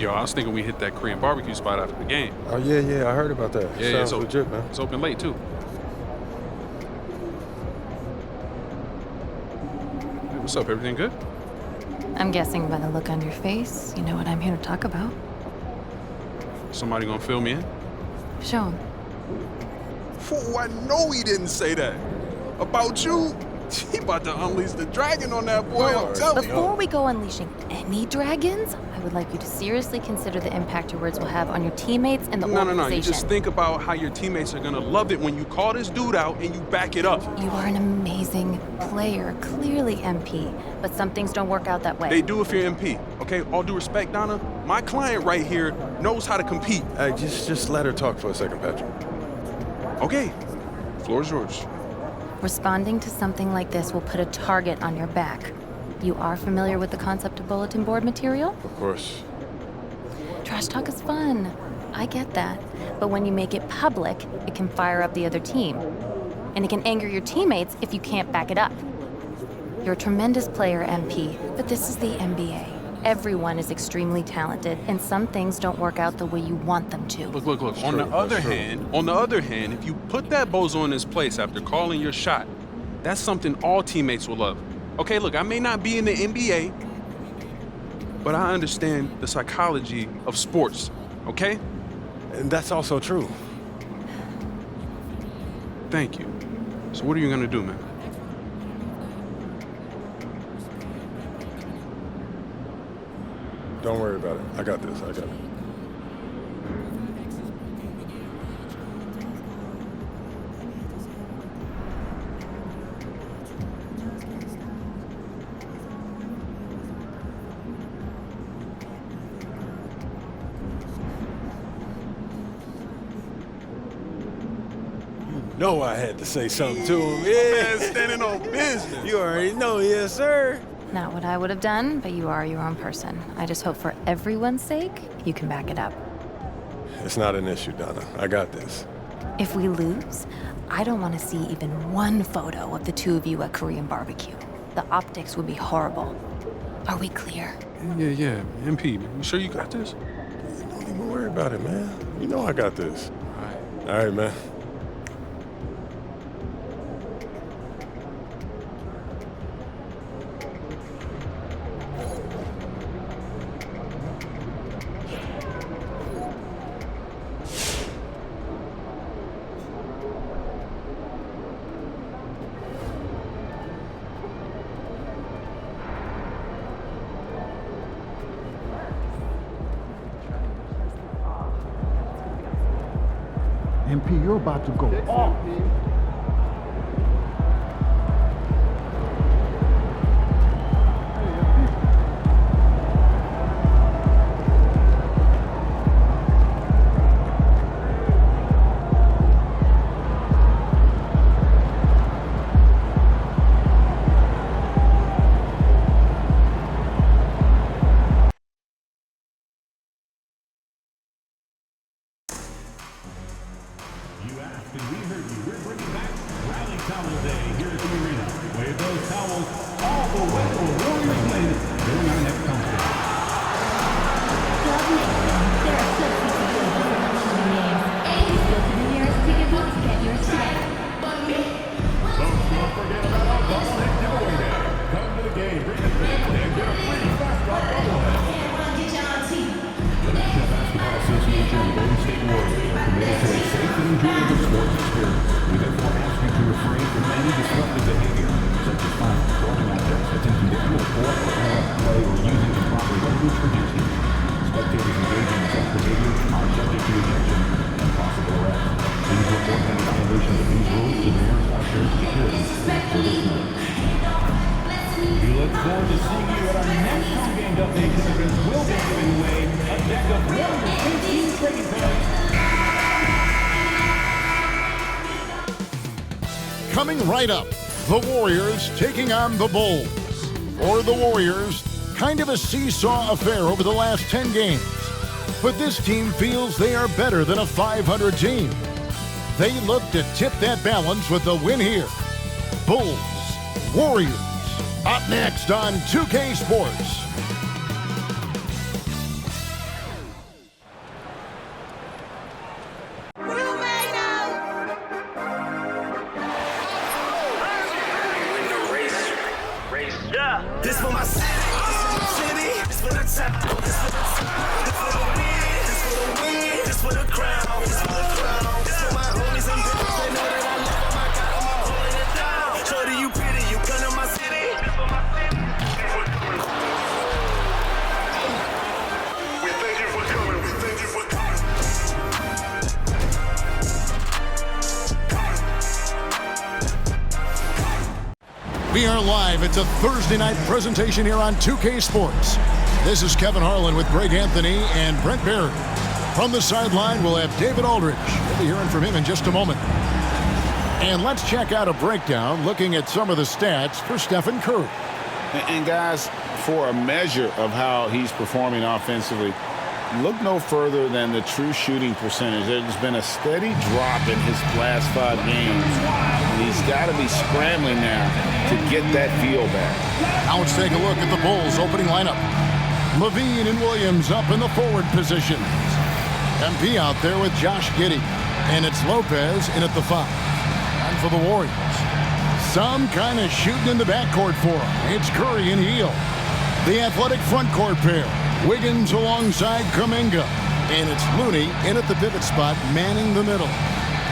Yo, I was thinking we hit that Korean barbecue spot after the game. Oh, yeah, I heard about that. Yeah, Sounds it's legit, man. It's open late, too. Hey, what's up? Everything good? I'm guessing by the look on your face, you know what I'm here to talk about. Somebody gonna fill me in? Show 'em. Fool, I know he didn't say that. About you? He about to unleash the dragon on that boy, I'm telling you. Before we go unleashing any dragons, I would like you to seriously consider the impact your words will have on your teammates and the organization. No. You just think about how your teammates are gonna love it when you call this dude out and you back it up. You are an amazing player, clearly MP, but some things don't work out that way. They do if you're MP, okay? All due respect, Donna, my client right here knows how to compete. Hey, just let her talk for a second, Patrick. Okay, floor's yours. Responding to something like this will put a target on your back. You are familiar with the concept of bulletin board material? Of course. Trash talk is fun. I get that. But when you make it public, it can fire up the other team. And it can anger your teammates if you can't back it up. You're a tremendous player, MP, but this is the NBA. Everyone is extremely talented, and some things don't work out the way you want them to. Look. On the other hand, if you put that bozo in his place after calling your shot, that's something all teammates will love. Okay, look, I may not be in the NBA, but I understand the psychology of sports, okay? And that's also true. Thank you. So what are you gonna do, man? Don't worry about it. I got this. You know I had to say something to him. Yeah, Man, standing on business. you already know, yes, sir. Not what I would have done, but you are your own person. I just hope for everyone's sake, you can back it up. It's not an issue, Donna. I got this. If we lose, I don't want to see even one photo of the two of you at Korean barbecue. The optics would be horrible. Are we clear? Yeah. MP, man. You sure you got this? Don't even worry about it, man. You know I got this. All All right, man. MP, you're about to go off. You asked and we heard you. We're bringing back Rally Towel Day here at the arena. Wave those towels all the way for Warriors win during our next concert. Club Nation, there are still seats available for mentioning names. Please go to the nearest ticket booth to get yours today. Folks, don't forget about our bottleneck giveaway day. Come to the game, bring a family, and get a free fast drop bobblehead. The National Basketball Association and Golden State Warriors are committed to a safe and enjoyable sports experience. We therefore ask you to refrain from any disruptive behavior, such as fouling, throwing objects, attempting to fuel, pour, or interrupt play, or using improper language or routine. Spectators engaging in such behavior are subject to ejection and possible arrest. Please report any violations of these rules to the nearest usher, security, or this number. We look forward to seeing you at our next home game update because we'll be giving away a deck of Warriors 15 trading cards. Coming right up, the Warriors taking on the Bulls. For the Warriors, kind of a seesaw affair over the last 10 games. But this team feels they are better than a 500 team. They look to tip that balance with the win here. Bulls, Warriors, up next on 2K Sports. This for my city, this for the top, this for the top, this for the win, this for the win, this for the crown, this for the crown, this for my homies and brothers. They know that I love them, I got them, I'm holding it down. Shorty, you pretty, you come to my city. We thank you for coming, we thank you for coming. We are live. It's a Thursday night presentation here on 2K Sports. This is Kevin Harlan with Greg Anthony and Brent Barry. From the sideline, we'll have David Aldridge. We'll be hearing from him in just a moment. And let's check out a breakdown looking at some of the stats for Stephen Curry. And guys, for a measure of how he's performing offensively, look no further than the true shooting percentage. There's been a steady drop in his last 5 games. And he's got to be scrambling now to get that feel back. Now let's take a look at the Bulls' opening lineup. Levine and Williams up in the forward positions. MP out there with Josh Giddey. And it's Lopez in at the 5. And for the Warriors, some kind of shooting in the backcourt for him. It's Curry and Hield. The athletic front court pair. Wiggins alongside Kuminga. And it's Looney in at the pivot spot, manning the middle.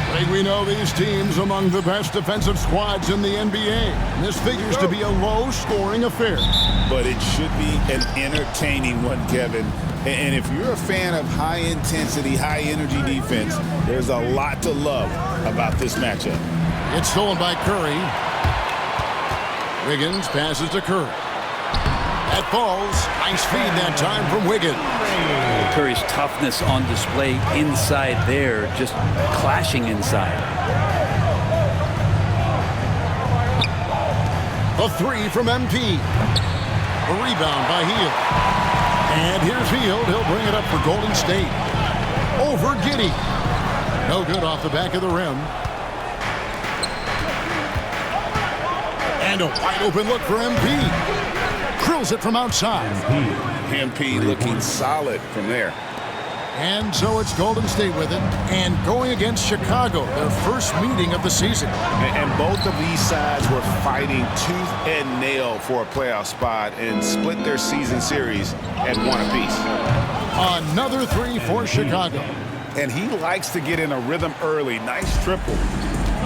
Like we know these teams among the best defensive squads in the NBA. This figures to be a low-scoring affair. But it should be an entertaining one, Kevin. And if you're a fan of high-intensity, high-energy defense, there's a lot to love about this matchup. It's stolen by Curry. Wiggins passes to Curry. That falls. Nice feed that time from Wiggins. Curry's toughness on display inside there, just clashing inside. A 3 from MP. A rebound by Hield. And here's Hield. He'll bring it up for Golden State. Over Giddey. No good off the back of the rim. And a wide open look for MP. Drills it from outside. MP looking solid from there. And so it's Golden State with it. And going against Chicago, their first meeting of the season. And both of these sides were fighting tooth and nail for a playoff spot and split their season series at 1 apiece. Another 3 for Chicago. And he likes to get in a rhythm early. Nice triple.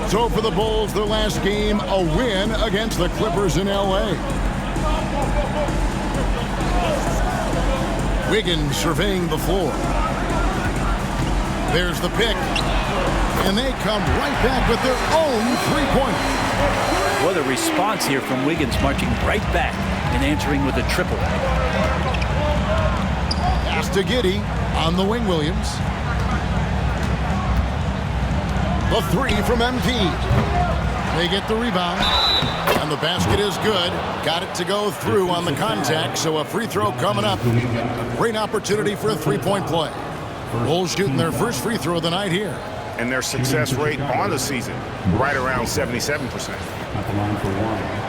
So for the Bulls, their last game, a win against the Clippers in L.A. Wiggins surveying the floor. There's the pick. And they come right back with their own three-pointer. What a response here from Wiggins, marching right back and answering with a triple. Pass to Giddey on the wing, Williams. The 3 from MP. They get the rebound. And the basket is good. Got it to go through on the contact, so a free throw coming up. A great opportunity for a three-point play. Bulls shooting their first free throw of the night here. And their success rate on the season, right around 77%. At the line for 1.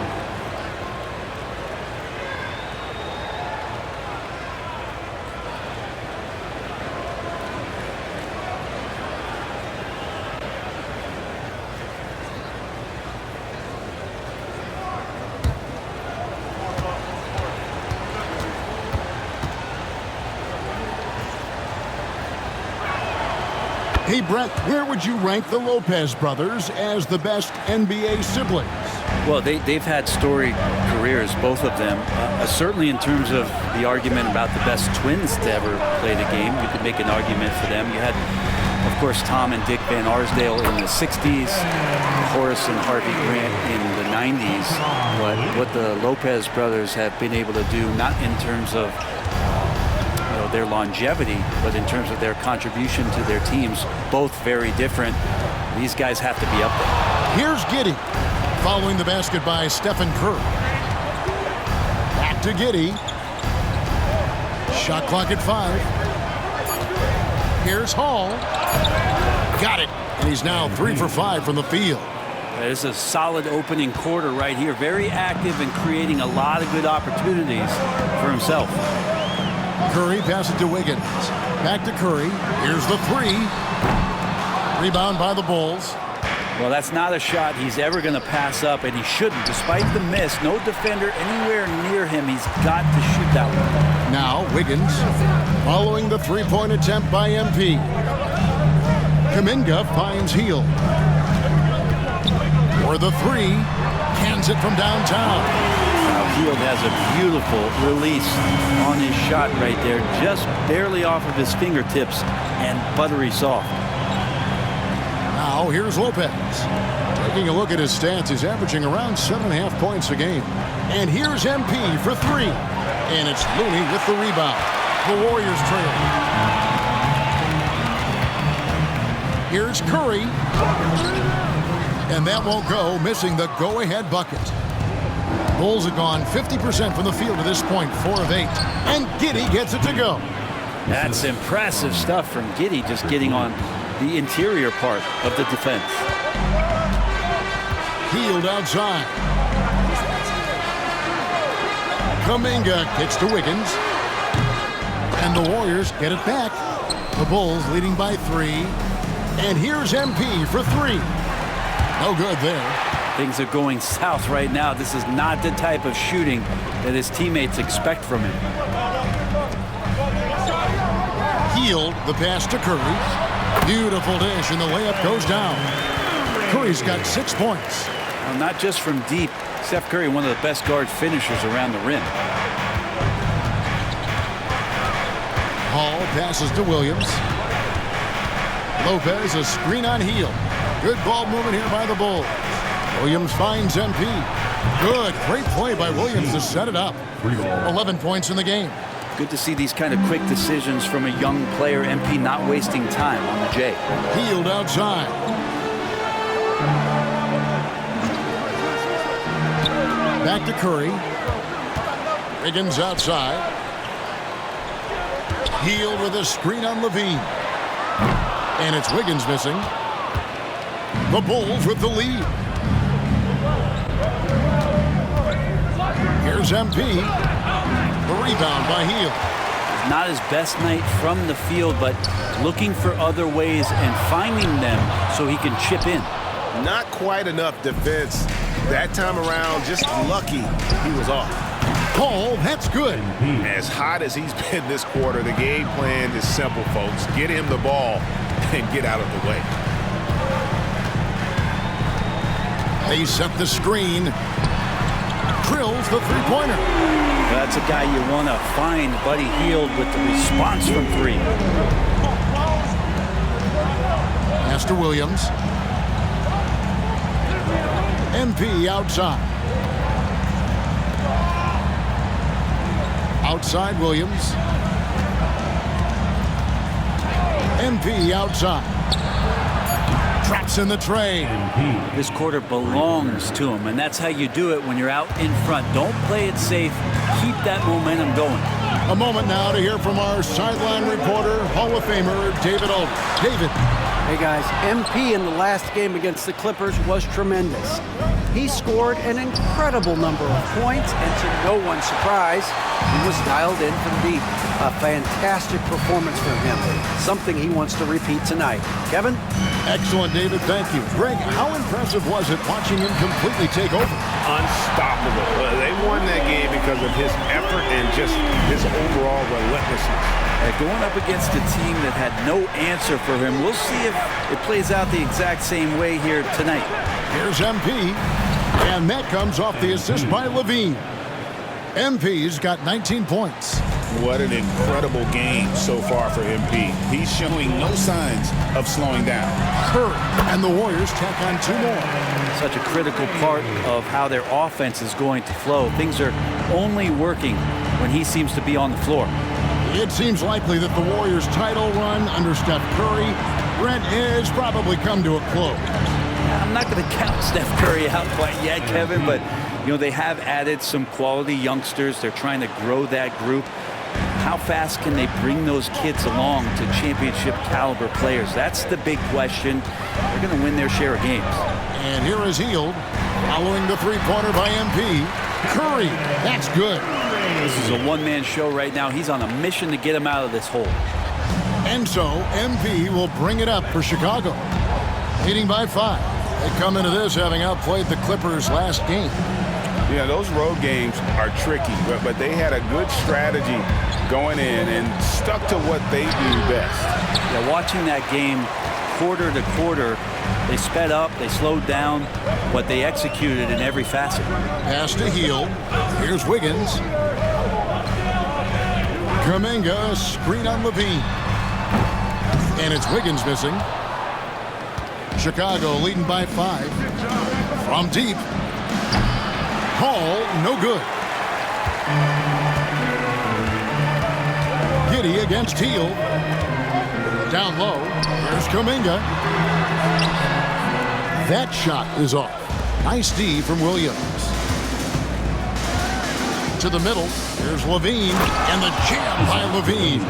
Hey, Brent, where would you rank the Lopez brothers as the best NBA siblings? Well, they've had storied careers, both of them. Certainly in terms of the argument about the best twins to ever play the game, you could make an argument for them. You had, of course, Tom and Dick Van Arsdale in the 60s, Horace and Harvey Grant in the 90s. But what the Lopez brothers have been able to do, not in terms of their longevity, but in terms of their contribution to their teams, both very different. These guys have to be up there. Here's Giddey, following the basket by Stephen Curry. Back to Giddey. Shot clock at 5. Here's Hall. Got it. And he's now 3 for 5 from the field. It's a solid opening quarter right here. Very active and creating a lot of good opportunities for himself. Curry passes to Wiggins. Back to Curry. Here's the 3. Rebound by the Bulls. Well, that's not a shot he's ever going to pass up, and he shouldn't. Despite the miss, no defender anywhere near him. He's got to shoot that one. Now Wiggins following the three-point attempt by MP. Kuminga finds Hield. For the three, cans it from downtown. Hield has a beautiful release on his shot right there, just barely off of his fingertips and buttery soft. Now here's Lopez. Taking a look at his stats, he's averaging around 7.5 points a game. And here's MP for three. And it's Looney with the rebound. The Warriors trail. Here's Curry. And that won't go, missing the go-ahead bucket. Bulls have gone 50% from the field to this point, 4 of 8. And Giddey gets it to go. That's impressive stuff from Giddey, just getting on the interior part of the defense. Hield outside. Kuminga kicks to Wiggins. And the Warriors get it back. The Bulls leading by 3. And here's MP for 3. No good there. Things are going south right now. This is not the type of shooting that his teammates expect from him. Hield the pass to Curry. Beautiful dish, and the layup goes down. Curry's got 6 points. Well, not just from deep. Steph Curry, one of the best guard finishers around the rim. Hall passes to Williams. Lopez, a screen on Hield. Good ball movement here by the Bulls. Williams finds MP. Good, great play by Williams to set it up. 11 points in the game. Good to see these kind of quick decisions from a young player. MP not wasting time on the J. Hield outside. Back to Curry. Wiggins outside. Hield with a screen on Levine. And it's Wiggins missing. The Bulls with the lead. Here's MP. The rebound by Hield. Not his best night from the field, but looking for other ways and finding them so he can chip in. Not quite enough defense that time around. Just lucky he was off. Paul, that's good. As hot as he's been this quarter, the game plan is simple, folks. Get him the ball and get out of the way. They set the screen. Drills the three-pointer. That's a guy you want to find, Buddy Hield, with the response from 3. Pass to Williams. MP outside. Outside Williams. MP outside. Drops in the tray. This quarter belongs to him, and that's how you do it when you're out in front. Don't play it safe. Keep that momentum going. A moment now to hear from our sideline reporter, Hall of Famer David Aldridge. David. Hey guys, MP in the last game against the Clippers was tremendous. He scored an incredible number of points, and to no one's surprise, he was dialed in from deep. A fantastic performance from him. Something he wants to repeat tonight. Kevin? Excellent, David. Thank you. Greg, how impressive was it watching him completely take over? Unstoppable. They won that game because of his effort and just his overall relentlessness. Going up against a team that had no answer for him. We'll see if it plays out the exact same way here tonight. Here's MP, and that comes off the assist by Levine. MP's got 19 points. What an incredible game so far for MP. He's showing no signs of slowing down. Curry and the Warriors tack on 2 more. Such a critical part of how their offense is going to flow. Things are only working when he seems to be on the floor. It seems likely that the Warriors' title run under Steph Curry, Brent, has probably come to a close. I'm not going to count Steph Curry out quite yet, Kevin, but you know they have added some quality youngsters. They're trying to grow that group. How fast can they bring those kids along to championship caliber players? That's the big question. They're going to win their share of games. And here is Hield following the three-pointer by MP. Curry, that's good. This is a one-man show right now. He's on a mission to get him out of this hole. And so MP will bring it up for Chicago, leading by 5. They come into this having outplayed the Clippers last game. Yeah, those road games are tricky, but they had a good strategy going in and stuck to what they do best. Yeah, watching that game quarter to quarter, they sped up, they slowed down, but they executed in every facet. Pass to Hield. Here's Wiggins. Kuminga, screen on Levine. And it's Wiggins missing. Chicago leading by 5. From deep. Hall, no good. Giddey against Hield. Down low. Here's Kuminga. That shot is off. Nice D from Williams. To the middle. Here's Levine. And the jam by Levine.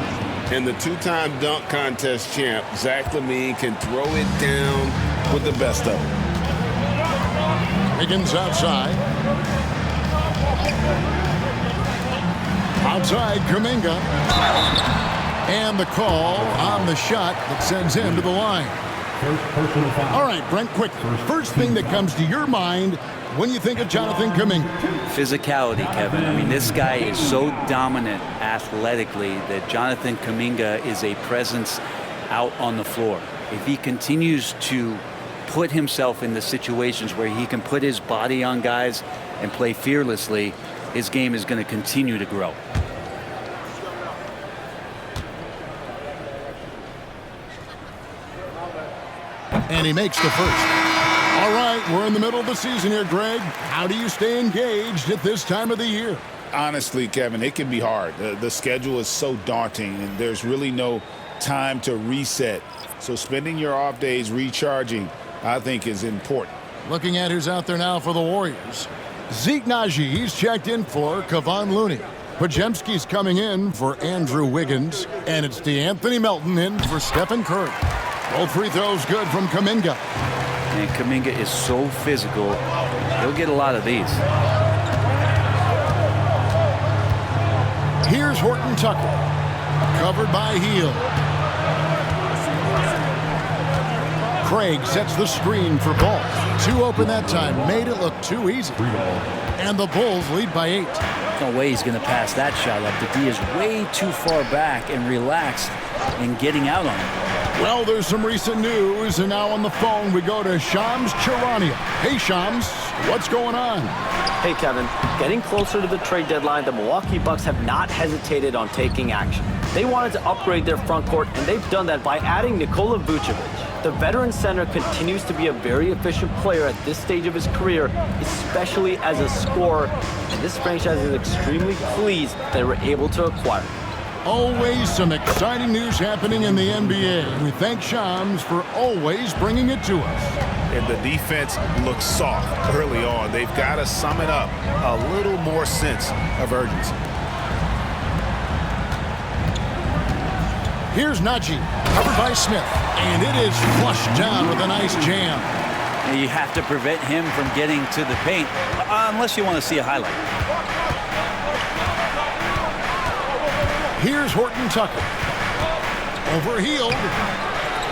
And the two-time dunk contest champ, Zach LaVine, can throw it down with the best of them. Wiggins outside. Outside, Kuminga. And the call on the shot that sends him to the line. All right, Brent, quick. First thing that comes to your mind when you think of Jonathan Kuminga? Physicality, Kevin. I mean, this guy is so dominant athletically that Jonathan Kuminga is a presence out on the floor. If he continues to put himself in the situations where he can put his body on guys and play fearlessly, his game is going to continue to grow. And he makes the first. All right, we're in the middle of the season here, Greg. How do you stay engaged at this time of the year? Honestly, Kevin, it can be hard. The schedule is so daunting, and there's really no time to reset. So spending your off days recharging, I think, is important. Looking at who's out there now for the Warriors. Zeke Naji, he's checked in for Kevon Looney. Podziemski's coming in for Andrew Wiggins. And it's DeAnthony Melton in for Stephen Curry. Both free throws good from Kuminga. And Kuminga is so physical, he'll get a lot of these. Here's Horton Tucker. Covered by Hield. Craig sets the screen for Ball. 2 open that time. Made it look too easy. And the Bulls lead by 8. No way he's going to pass that shot up. The D is way too far back and relaxed in getting out on it. Well, there's some recent news, and now on the phone we go to Shams Charania. Hey, Shams, what's going on? Hey, Kevin. Getting closer to the trade deadline, the Milwaukee Bucks have not hesitated on taking action. They wanted to upgrade their front court, and they've done that by adding Nikola Vucevic. The veteran center continues to be a very efficient player at this stage of his career, especially as a scorer, and this franchise is extremely pleased they were able to acquire him. Always some exciting news happening in the NBA. We thank Shams for always bringing it to us. And the defense looks soft early on. They've got to sum it up a little more sense of urgency. Here's Naji, covered by Smith, and it is flushed down with a nice jam. You have to prevent him from getting to the paint, unless you want to see a highlight. Here's Horton Tucker. Over Hield.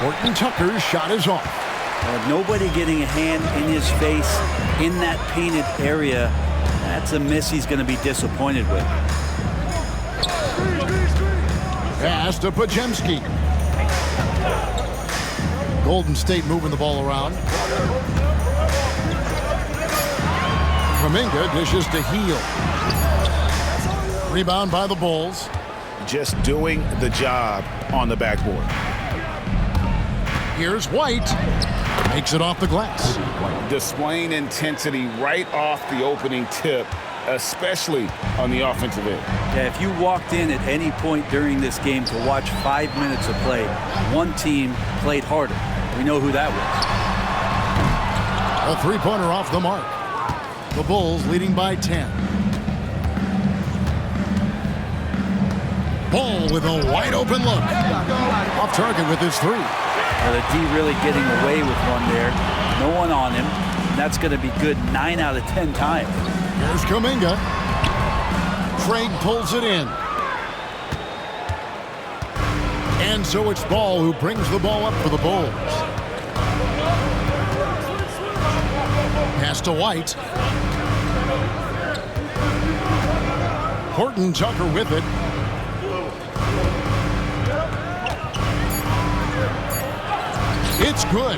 Horton Tucker's shot is off. Nobody getting a hand in his face in that painted area, that's a miss he's going to be disappointed with. Pass to Podziemski. Golden State moving the ball around. Kuminga dishes to Hield. Rebound by the Bulls. Just doing the job on the backboard. Here's White. Makes it off the glass. Displaying intensity right off the opening tip, especially on the offensive end. Yeah, if you walked in at any point during this game to watch 5 minutes of play, one team played harder. We know who that was. A three-pointer off the mark. The Bulls leading by 10. Ball with a wide-open look. Off target with his 3. Well, the D really getting away with one there. No one on him. That's going to be good 9 out of 10 times. Here's Kuminga. Craig pulls it in. And so it's Ball who brings the ball up for the Bulls. pass to White. Horton Tucker with it. It's good.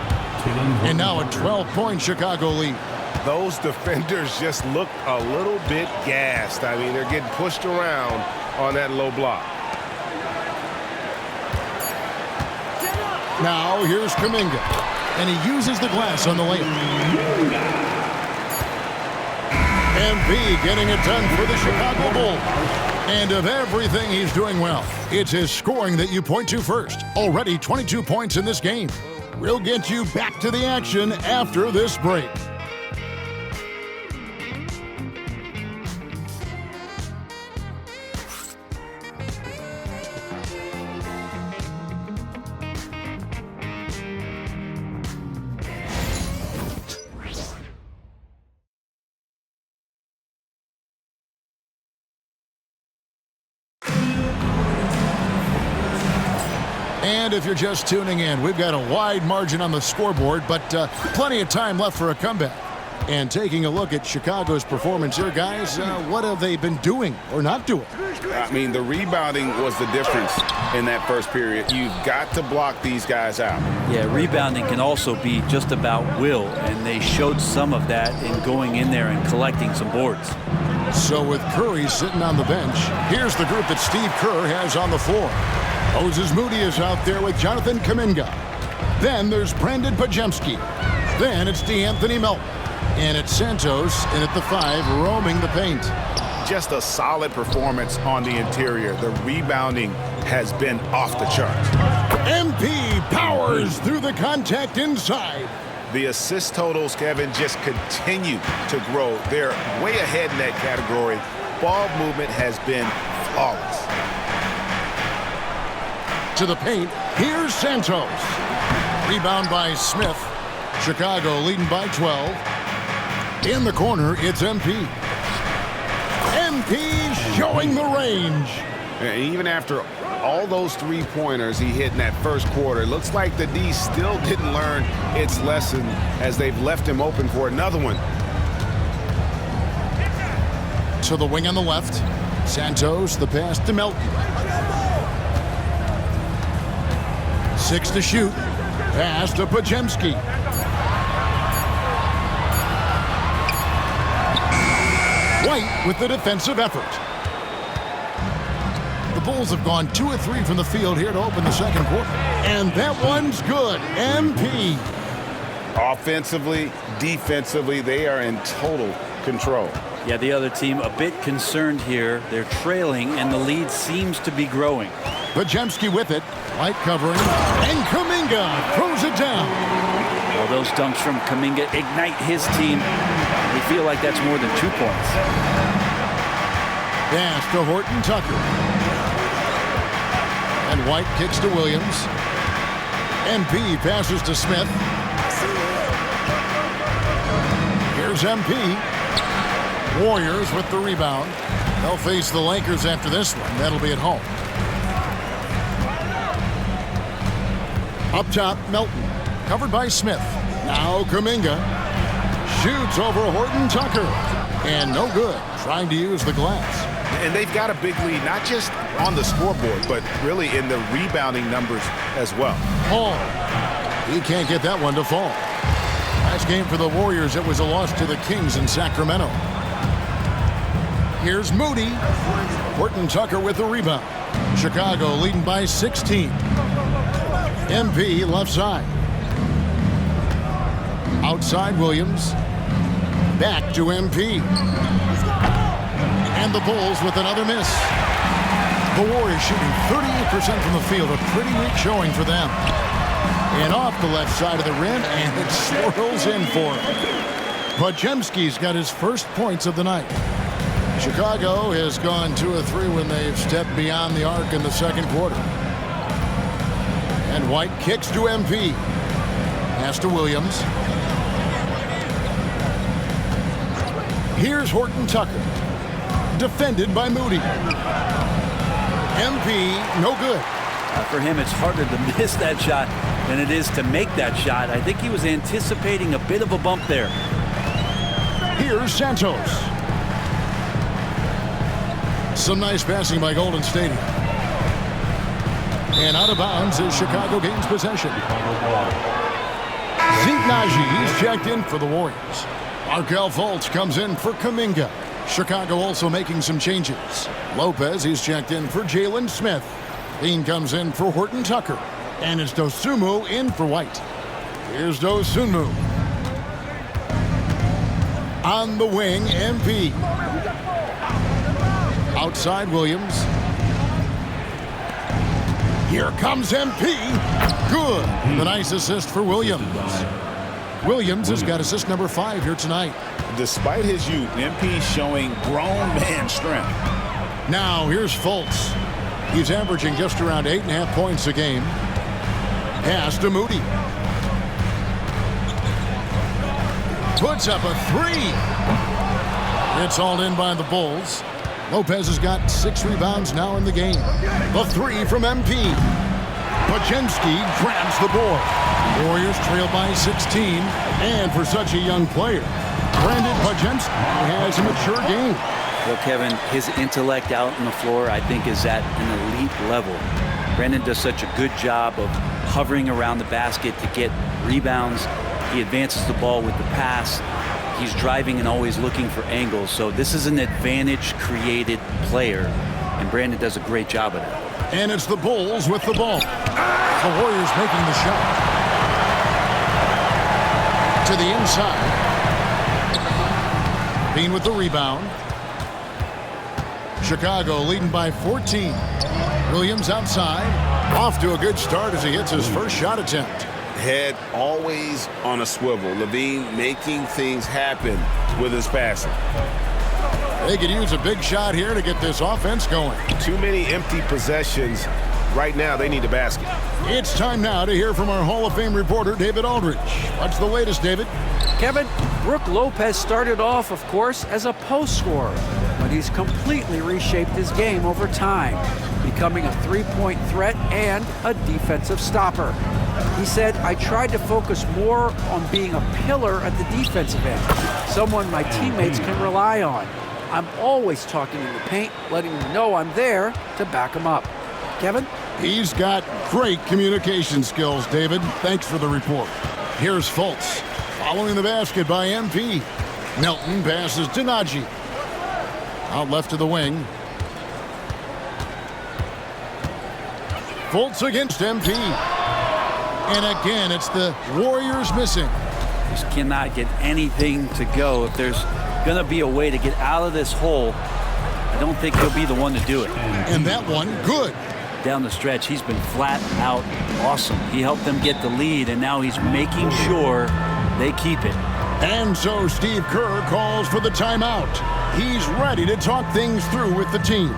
And now a 12-point Chicago lead. Those defenders just look a little bit gassed. I mean, they're getting pushed around on that low block. Now here's Kuminga, and he uses the glass on the layup. MP getting it done for the Chicago Bulls. And of everything he's doing well, it's his scoring that you point to first. Already 22 points in this game. We'll get you back to the action after this break. And if you're just tuning in, we've got a wide margin on the scoreboard, but plenty of time left for a comeback. And taking a look at Chicago's performance here, guys, what have they been doing or not doing? I mean, the rebounding was the difference in that first period. You've got to block these guys out. Yeah, rebounding can also be just about will, and they showed some of that in going in there and collecting some boards. So with Curry sitting on the bench, here's the group that Steve Kerr has on the floor. Moses Moody is out there with Jonathan Kuminga. Then there's Brandon Podziemski. Then it's DeAnthony Melton. And it's Santos in at the 5, roaming the paint. Just a solid performance on the interior. The rebounding has been off the charts. MP powers through the contact inside. The assist totals, Kevin, just continue to grow. They're way ahead in that category. Ball movement has been flawless. To the paint, here's Santos. Rebound by Smith. Chicago leading by 12. In the corner, it's MP. MP showing the range. And even after all those three-pointers he hit in that first quarter, it looks like the D still didn't learn its lesson as they've left him open for another one. To the wing on the left. Santos, the pass to Melton. 6 to shoot. Pass to Podziemski. White with the defensive effort. The Bulls have gone 2 of 3 from the field here to open the second quarter. And that one's good. MP. Offensively, defensively, they are in total control. Yeah, the other team a bit concerned here. They're trailing, and the lead seems to be growing. Podziemski with it. White covering. And Kuminga throws it down. Well, those dunks from Kuminga ignite his team. We feel like that's more than 2 points. Pass to Horton Tucker. And White kicks to Williams. MP passes to Smith. Here's MP. Warriors with the rebound. They'll face the Lakers after this one. That'll be at home. Up top, Melton. Covered by Smith. Now Kuminga. Shoots over Horton Tucker. And no good. Trying to use the glass. And they've got a big lead, not just on the scoreboard, but really in the rebounding numbers as well. Hall. He can't get that one to fall. Last game for the Warriors, it was a loss to the Kings in Sacramento. Here's Moody. Horton Tucker with the rebound. Chicago leading by 16. MP left side. Outside Williams. Back to MP. And the Bulls with another miss. The Warriors shooting 38% from the field. A pretty weak showing for them. And off the left side of the rim, and it swirls in for him. Podziemski's got his first points of the night. Chicago has gone 2 of 3 when they've stepped beyond the arc in the second quarter. And White kicks to MP. Pass to Williams. Here's Horton Tucker. Defended by Moody. MP, no good. For him, it's harder to miss that shot than it is to make that shot. I think he was anticipating a bit of a bump there. Here's Santos. Some nice passing by Golden State. And out of bounds as Chicago gains possession. Zeke Naji is checked in for the Warriors. Markelle Fultz comes in for Kuminga. Chicago also making some changes. Lopez is checked in for Jalen Smith. Dean comes in for Horton Tucker. And it's Dosunmu in for White. Here's Dosunmu. On the wing, MP. Outside Williams. Here comes MP. Good. The nice assist for Williams. Williams has got assist number 5 here tonight. Despite his youth, MP showing grown man strength. Now here's Fultz. He's averaging just around 8.5 points a game. Pass to Moody. Puts up a 3. It's all in by the Bulls. Lopez has got 6 rebounds now in the game. The 3 from MP. Podziemski grabs the board. Warriors trail by 16. And for such a young player, Brandon Podziemski has a mature game. Well, Kevin, his intellect out on the floor, I think, is at an elite level. Brandon does such a good job of hovering around the basket to get rebounds. He advances the ball with the pass. He's driving and always looking for angles. So this is an advantage-created player, and Brandon does a great job of that. And it's the Bulls with the ball. The Warriors making the shot. To the inside. Bean with the rebound. Chicago leading by 14. Williams outside. Off to a good start as he hits his first shot attempt. Head always on a swivel. LaVine making things happen with his passing. They could use a big shot here to get this offense going. Too many empty possessions. Right now, they need a basket. It's time now to hear from our Hall of Fame reporter, David Aldridge. What's the latest, David? Kevin, Brook Lopez started off, of course, as a post scorer, but he's completely reshaped his game over time, becoming a three-point threat and a defensive stopper. He said, I tried to focus more on being a pillar at the defensive end, someone my teammates can rely on. I'm always talking in the paint, letting them know I'm there to back them up. Kevin? He's got great communication skills, David. Thanks for the report. Here's Fultz. Following the basket by MP. Melton passes to Naji. Out left to the wing. Fultz against MP. And again, it's the Warriors missing. Just cannot get anything to go. If there's going to be a way to get out of this hole, I don't think he'll be the one to do it. And that one, good. Down the stretch, he's been flat out awesome. He helped them get the lead, and now he's making sure they keep it. And so Steve Kerr calls for the timeout. He's ready to talk things through with the team.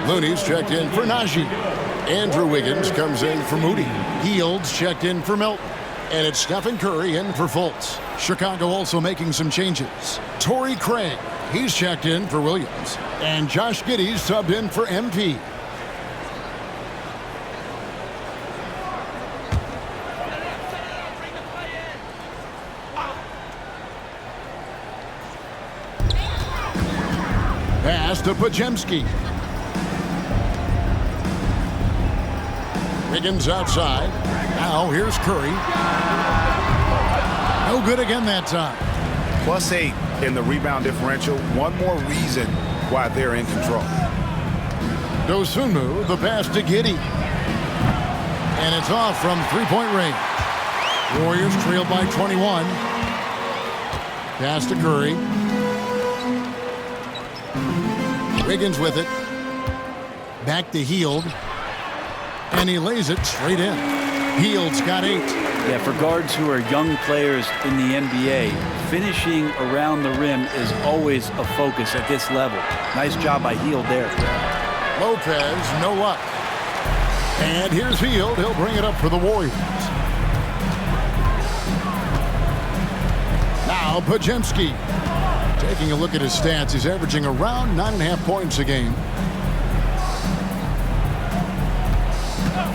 Looney's checked in for Naji. Andrew Wiggins comes in for Moody. Fields checked in for Melton. And it's Stephen Curry in for Fultz. Chicago also making some changes. Torrey Craig, he's checked in for Williams. And Josh Giddey's subbed in for MP. Pass to Podziemski. Wiggins outside. Now here's Curry. No good again that time. +8 in the rebound differential. One more reason why they're in control. Dosunmu, the pass to Giddey. And it's off from three-point range. Warriors trail by 21. Pass to Curry. Wiggins with it. Back to Hield. And he lays it straight in. Hield's got 8. Yeah, for guards who are young players in the NBA, finishing around the rim is always a focus at this level. Nice job by Hield there. Lopez, no luck. And here's Hield. He'll bring it up for the Warriors. Now Podziemski. Taking a look at his stats, he's averaging around 9.5 points a game.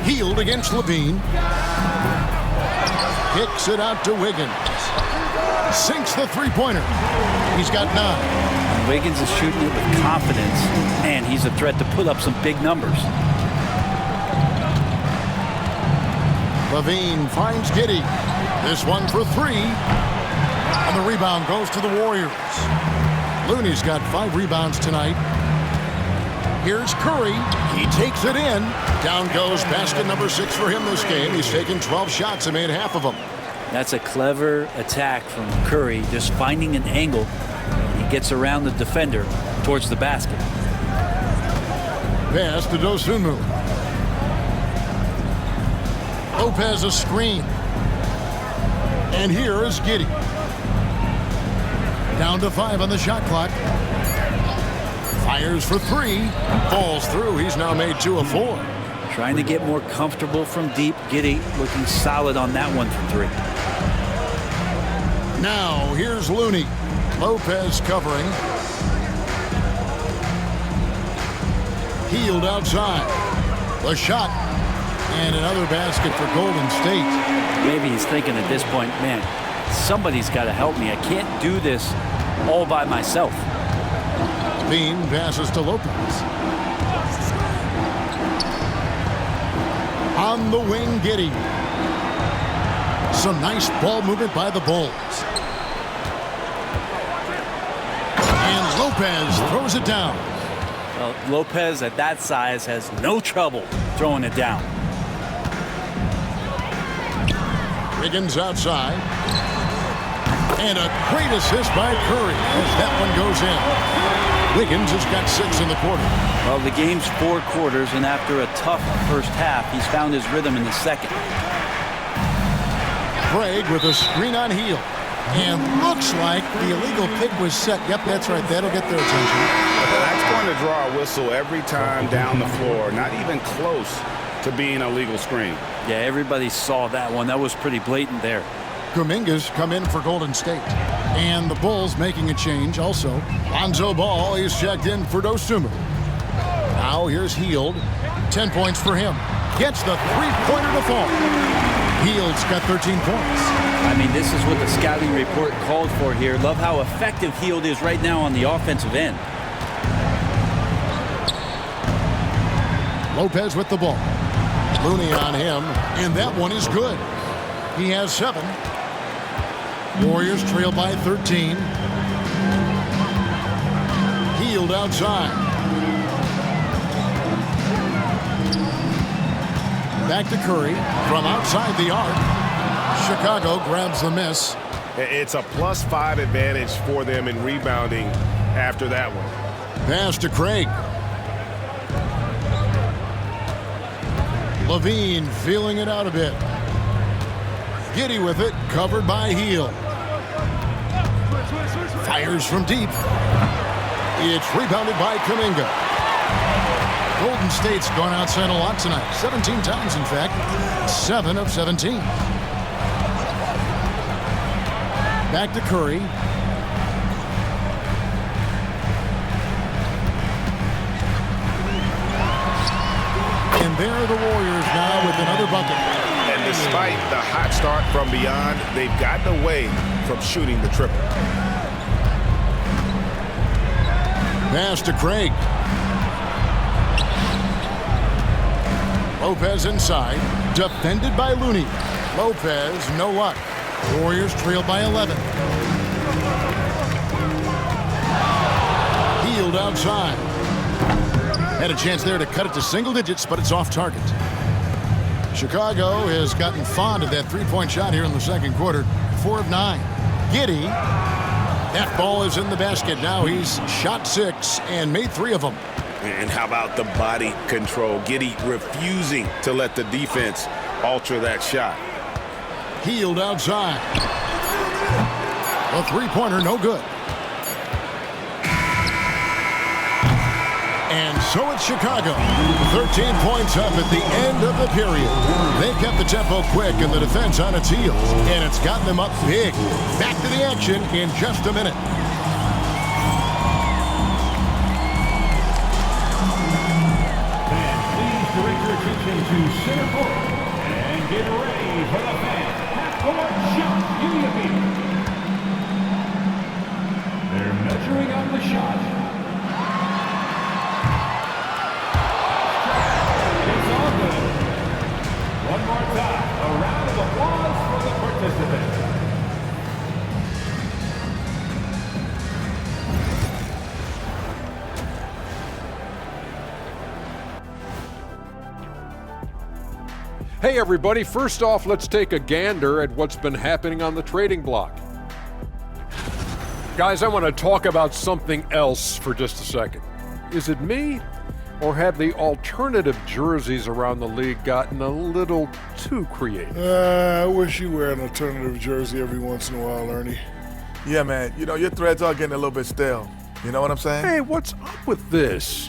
Hield against Levine. Kicks it out to Wiggins. Sinks the three-pointer. He's got 9. Wiggins is shooting it with confidence, and he's a threat to put up some big numbers. Levine finds Giddey. This one for 3. And the rebound goes to the Warriors. Looney's got 5 rebounds tonight. Here's Curry. He takes it in. Down goes basket number 6 for him this game. He's taken 12 shots and made half of them. That's a clever attack from Curry, just finding an angle. He gets around the defender towards the basket. Pass to Dosunmu. Lopez a screen. And here is Giddey. Down to 5 on the shot clock. Fires for 3. Falls through. He's now made 2 of 4. Trying to get more comfortable from deep. Giddey looking solid on that one from 3. Now here's Looney. Lopez covering. Hield outside. The shot. And another basket for Golden State. Maybe he's thinking at this point, man, somebody's got to help me. I can't do this all by myself. Bean passes to Lopez. On the wing, Giddey. Some nice ball movement by the Bulls. And Lopez throws it down. Well, Lopez at that size has no trouble throwing it down. Wiggins outside. And a great assist by Curry as that one goes in. Wiggins has got 6 in the quarter. Well, the game's 4 quarters, and after a tough first half, he's found his rhythm in the second. Craig with a screen on Hield. And looks like the illegal pick was set. Yep, that's right. That'll get their attention. That's going to draw a whistle every time down the floor. Not even close to being a legal screen. Yeah, everybody saw that one. That was pretty blatant there. Kuminga's come in for Golden State. And the Bulls making a change also. Lonzo Ball is checked in for Dosunmu. Now here's Hield. 10 points for him. Gets the three-pointer to fall. Hield's got 13 points. I mean, this is what the scouting report called for here. Love how effective Hield is right now on the offensive end. Lopez with the ball. Looney on him, and that one is good. He has 7. Warriors trail by 13. Hield outside. Back to Curry from outside the arc. Chicago grabs the miss. It's a +5 advantage for them in rebounding after that one. Pass to Craig. Levine feeling it out a bit. Giddey with it, covered by Hield. Fires from deep. It's rebounded by Kuminga. Golden State's gone outside a lot tonight. 17 times, in fact. 7 of 17. Back to Curry. And there are the Warriors now with another bucket. And despite the hot start from beyond, they've gotten away from shooting the triple. Pass to Craig. Lopez inside, defended by Looney. Lopez, no luck. Warriors trail by 11. Hield outside. Had a chance there to cut it to single digits, but it's off target. Chicago has gotten fond of that three-point shot here in the second quarter. 4 of 9. Giddey. That ball is in the basket. Now he's shot 6 and made 3 of them. And how about the body control? Giddey refusing to let the defense alter that shot. Hield outside. A three-pointer, no good. And so it's Chicago. 13 points up at the end of the period. They kept the tempo quick and the defense on its heels. And it's gotten them up big. Back to the action in just a minute. Direct your attention to center court and get ready for the fan half-court shot UAB. They're measuring on the shot. It's all good. One more time, a round of applause for the participants. Hey everybody, first off, let's take a gander at what's been happening on the trading block. Guys, I want to talk about something else for just a second. Is it me, or have the alternative jerseys around the league gotten a little too creative? I wish you wear an alternative jersey every once in a while, Ernie. Yeah, man, you know, your threads are getting a little bit stale. You know what I'm saying? Hey, what's up with this?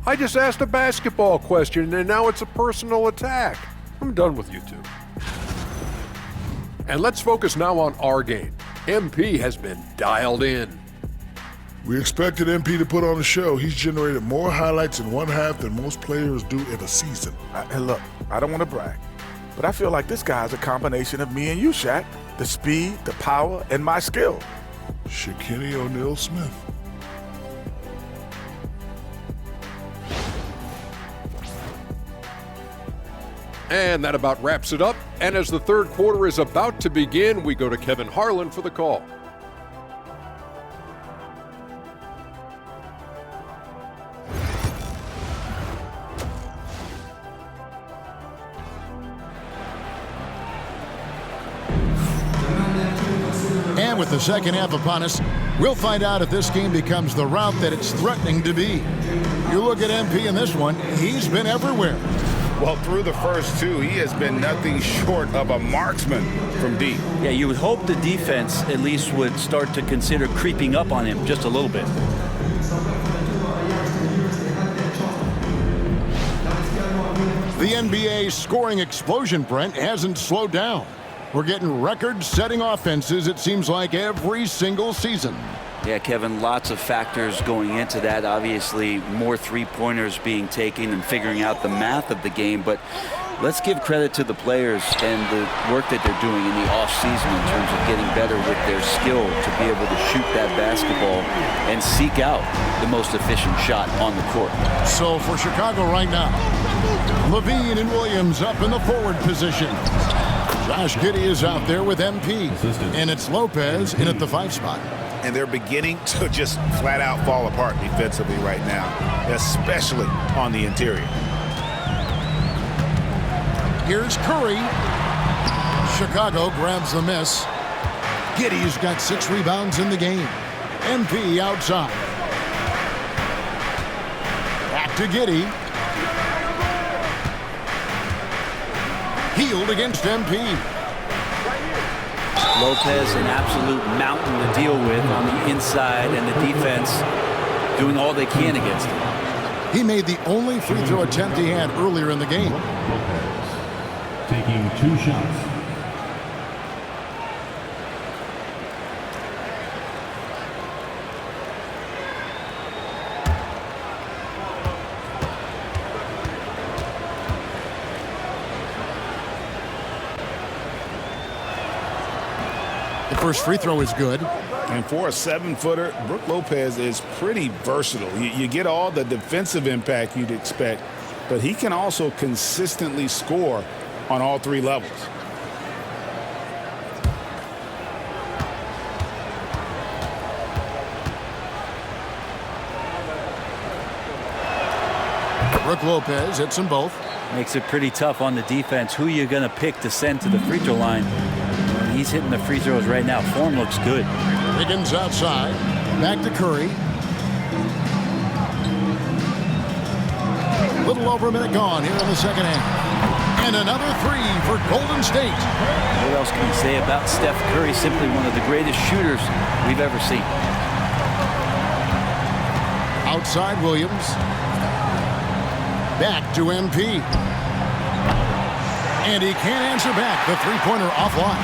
I just asked a basketball question, and now it's a personal attack. I'm done with you two. And let's focus now on our game. MP has been dialed in. We expected MP to put on a show. He's generated more highlights in one half than most players do in a season. Hey, look, I don't want to brag, but I feel like this guy's a combination of me and you, Shaq. The speed, the power, and my skill. Shaquille O'Neal Smith. And that about wraps it up. And as the third quarter is about to begin, we go to Kevin Harlan for the call. And with the second half upon us, we'll find out if this game becomes the route that it's threatening to be. You look at MP in this one, he's been everywhere. Well, through the first two, he has been nothing short of a marksman from deep. Yeah, you would hope the defense at least would start to consider creeping up on him just a little bit. The NBA scoring explosion, Brent, hasn't slowed down. We're getting record-setting offenses, it seems like, every single season. Yeah, Kevin, lots of factors going into that. Obviously, more three-pointers being taken and figuring out the math of the game. But let's give credit to the players and the work that they're doing in the offseason in terms of getting better with their skill to be able to shoot that basketball and seek out the most efficient shot on the court. So for Chicago right now, Levine and Williams up in the forward position. Josh Giddey is out there with MP. And it's Lopez in at the 5 spot. And they're beginning to just flat out fall apart defensively right now, especially on the interior. Here's Curry. Chicago grabs the miss. Giddey's got 6 rebounds in the game. MP outside. Back to Giddey. Hield against MP. Lopez, an absolute mountain to deal with on the inside, and the defense doing all they can against him. He made the only free throw attempt he had earlier in the game. Taking 2 shots. first free throw is good. And for a 7-footer, Brook Lopez is pretty versatile. You get all the defensive impact you'd expect, but he can also consistently score on all 3 levels. Brook Lopez hits them both. Makes it pretty tough on the defense. Who you going to pick to send to the free throw line? When he's hitting the free throws right now, form looks good. Wiggins outside. Back to Curry. Little over a minute gone here in the second half. And another 3 for Golden State. What else can you say about Steph Curry? Simply one of the greatest shooters we've ever seen. Outside Williams. Back to MP. And he can't answer back. The three-pointer offline.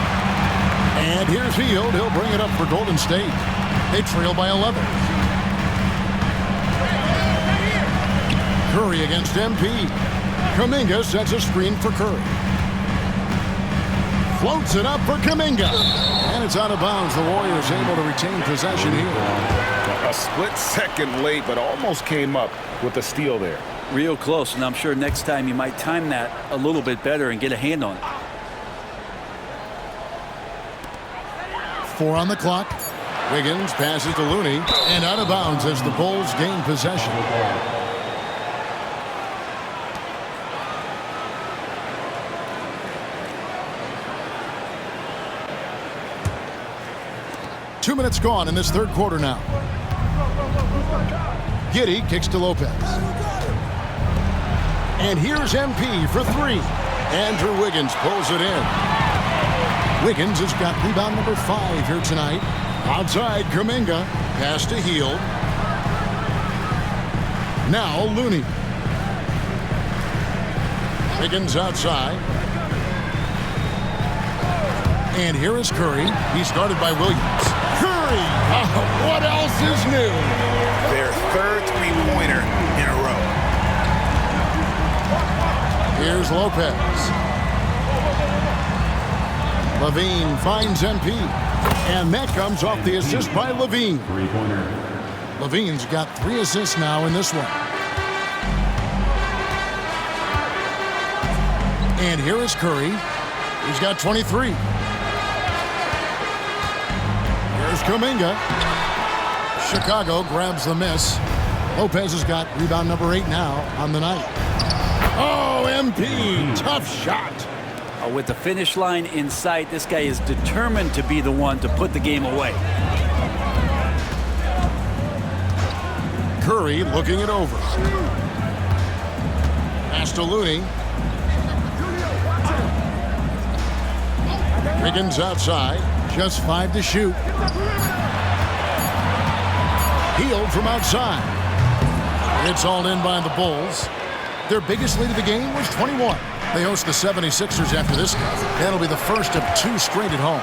And here's Hield. He'll bring it up for Golden State. They trail by 11. Curry against MP. Kuminga sets a screen for Curry. Floats it up for Kuminga. And it's out of bounds. The Warriors able to retain possession here. A split second late, but almost came up with a steal there. Real close, and I'm sure next time you might time that a little bit better and get a hand on it. 4 on the clock. Wiggins passes to Looney, and out of bounds as the Bulls gain possession. Two minutes gone in this third quarter now. Giddey kicks to Lopez. And here's MP for 3. Andrew Wiggins pulls it in. Wiggins has got rebound number 5 here tonight. Outside Kuminga. Pass to Hield. Now Looney. Wiggins outside. And here is Curry. He's guarded by Williams. Curry! What else is new? Their third three-pointer in a row. Here's Lopez. Levine finds MP. And that comes off the assist by Levine. Levine's got 3 assists now in this one. And here is Curry. He's got 23. Here's Kuminga. Chicago grabs the miss. Lopez has got rebound number 8 now on the night. Oh, MP, tough shot. With the finish line in sight, this guy is determined to be the one to put the game away. Curry looking it over. Pass to Looney. Wiggins outside. Just 5 to shoot. Hield from outside. It's all in by the Bulls. Their biggest lead of the game was 21. They host the 76ers after this game. That'll be the first of 2 straight at home.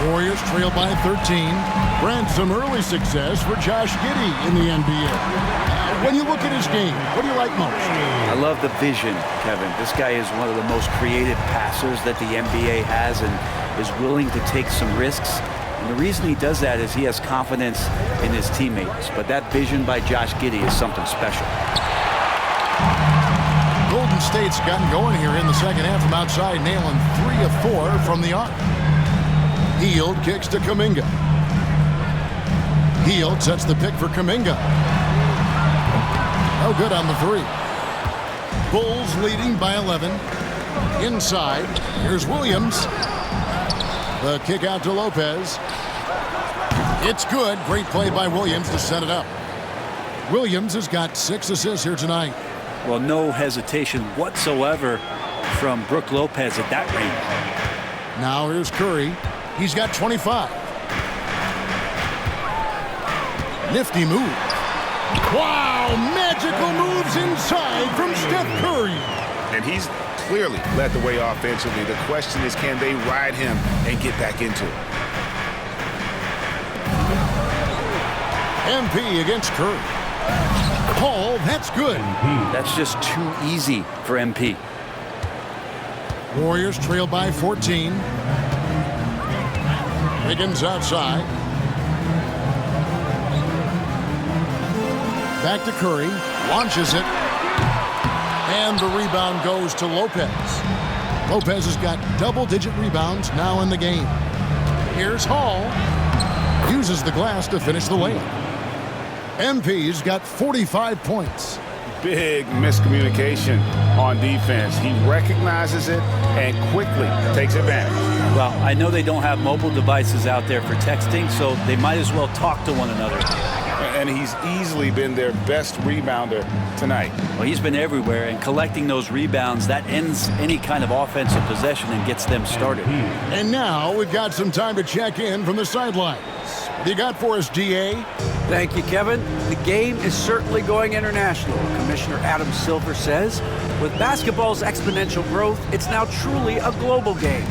Warriors trail by 13. Brent, some early success for Josh Giddey in the NBA. When you look at his game, what do you like most? I love the vision, Kevin. This guy is one of the most creative passers that the NBA has and is willing to take some risks. And the reason he does that is he has confidence in his teammates. But that vision by Josh Giddey is something special. Golden State's gotten going here in the second half from outside, nailing 3 of 4 from the arc. Hield kicks to Kuminga. Hield sets the pick for Kuminga. No good on the 3. Bulls leading by 11. Inside, here's Williams. The kick out to Lopez. It's good. Great play by Williams to set it up. Williams has got 6 assists here tonight. Well, no hesitation whatsoever from Brook Lopez at that range. Now here's Curry. He's got 25. Nifty move. Wow, magical moves inside from Steph Curry. And he's clearly led the way offensively. The question is, can they ride him and get back into it? MP against Curry. Paul, that's good. That's just too easy for MP. Warriors trail by 14. Wiggins outside. Back to Curry. Launches it. And the rebound goes to Lopez. Lopez has got double-digit rebounds now in the game. Here's Hall. Uses the glass to finish the layup. MP's got 45 points. Big miscommunication on defense. He recognizes it and quickly takes advantage. Well, I know they don't have mobile devices out there for texting, so they might as well talk to one another. And he's easily been their best rebounder tonight. Well, he's been everywhere, and collecting those rebounds, that ends any kind of offensive possession and gets them started. And now we've got some time to check in from the sidelines. What do you got for us, DA? Thank you, Kevin. The game is certainly going international. Commissioner Adam Silver says, with basketball's exponential growth, it's now truly a global game.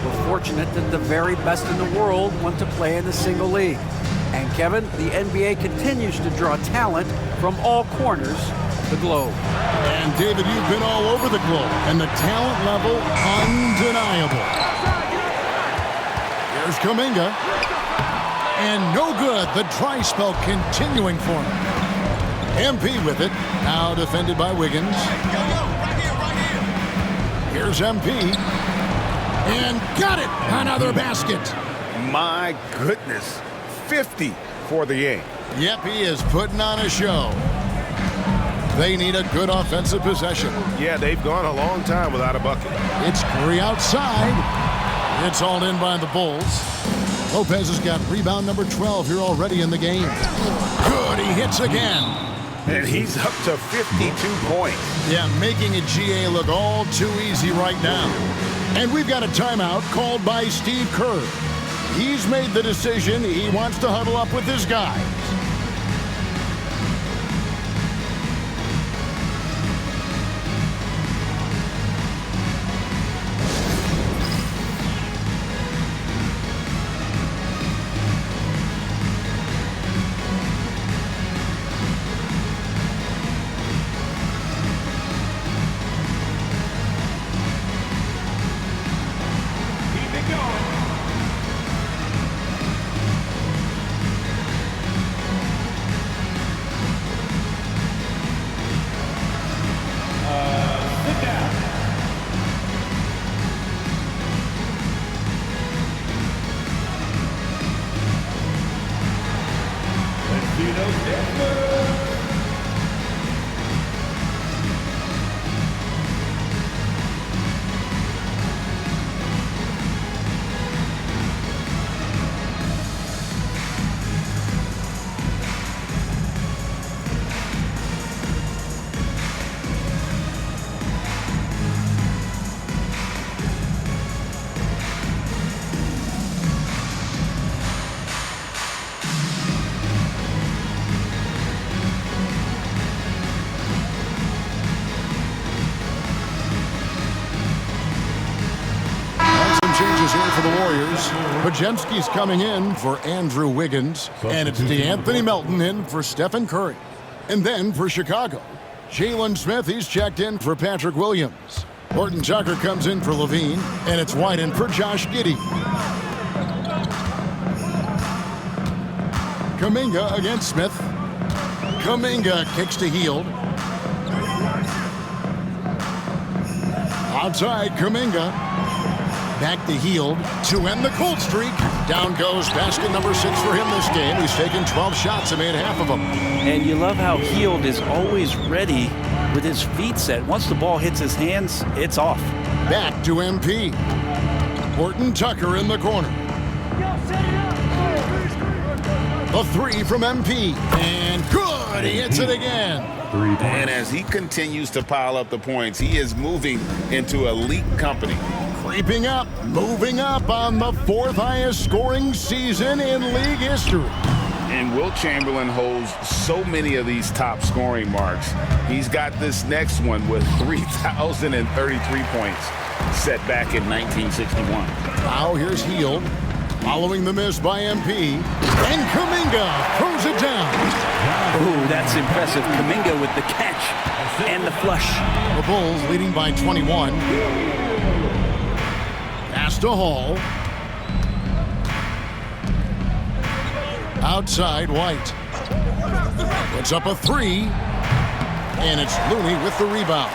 We're fortunate that the very best in the world want to play in the single league. And Kevin, the NBA continues to draw talent from all corners of the globe. And David, you've been all over the globe, and the talent level undeniable. Here's Kuminga. And no good. The dry spell continuing for him. MP with it. Now defended by Wiggins. Here's MP. And got it. Another basket. My goodness. 50 for the game. Yep, he is putting on a show. They need a good offensive possession. Yeah, they've gone a long time without a bucket. It's Curry outside. It's hauled in by the Bulls. Lopez has got rebound number 12 here already in the game. Good, he hits again. And he's up to 52 points. Yeah, making a GA look all too easy right now. And we've got a timeout called by Steve Kerr. He's made the decision he wants to huddle up with his guys. Changes here for the Warriors. Podziemski's coming in for Andrew Wiggins. And it's DeAnthony Melton in for Stephen Curry. And then for Chicago, Jalen Smith, he's checked in for Patrick Williams. Horton Tucker comes in for Levine. And it's White in for Josh Giddey. Kuminga against Smith. Kuminga kicks to Hield. Outside, Kuminga. Back to Hield to end the cold streak. Down goes basket number 6 for him this game. He's taken 12 shots and made half of them. And you love how Hield is always ready with his feet set. Once the ball hits his hands, it's off. Back to MP. Horton Tucker in the corner. The 3 from MP. And good! He hits it again. And as he continues to pile up the points, he is moving into elite company. Creeping up, moving up on the 4th highest scoring season in league history. And Wilt Chamberlain holds so many of these top scoring marks. He's got this next one with 3,033 points set back in 1961. Now here's Hield, following the miss by MP. And Kuminga throws it down. Ooh, that's impressive. Kuminga with the catch and the flush. The Bulls leading by 21. Pass to Hall. Outside, White. Puts up a three. And it's Looney with the rebound.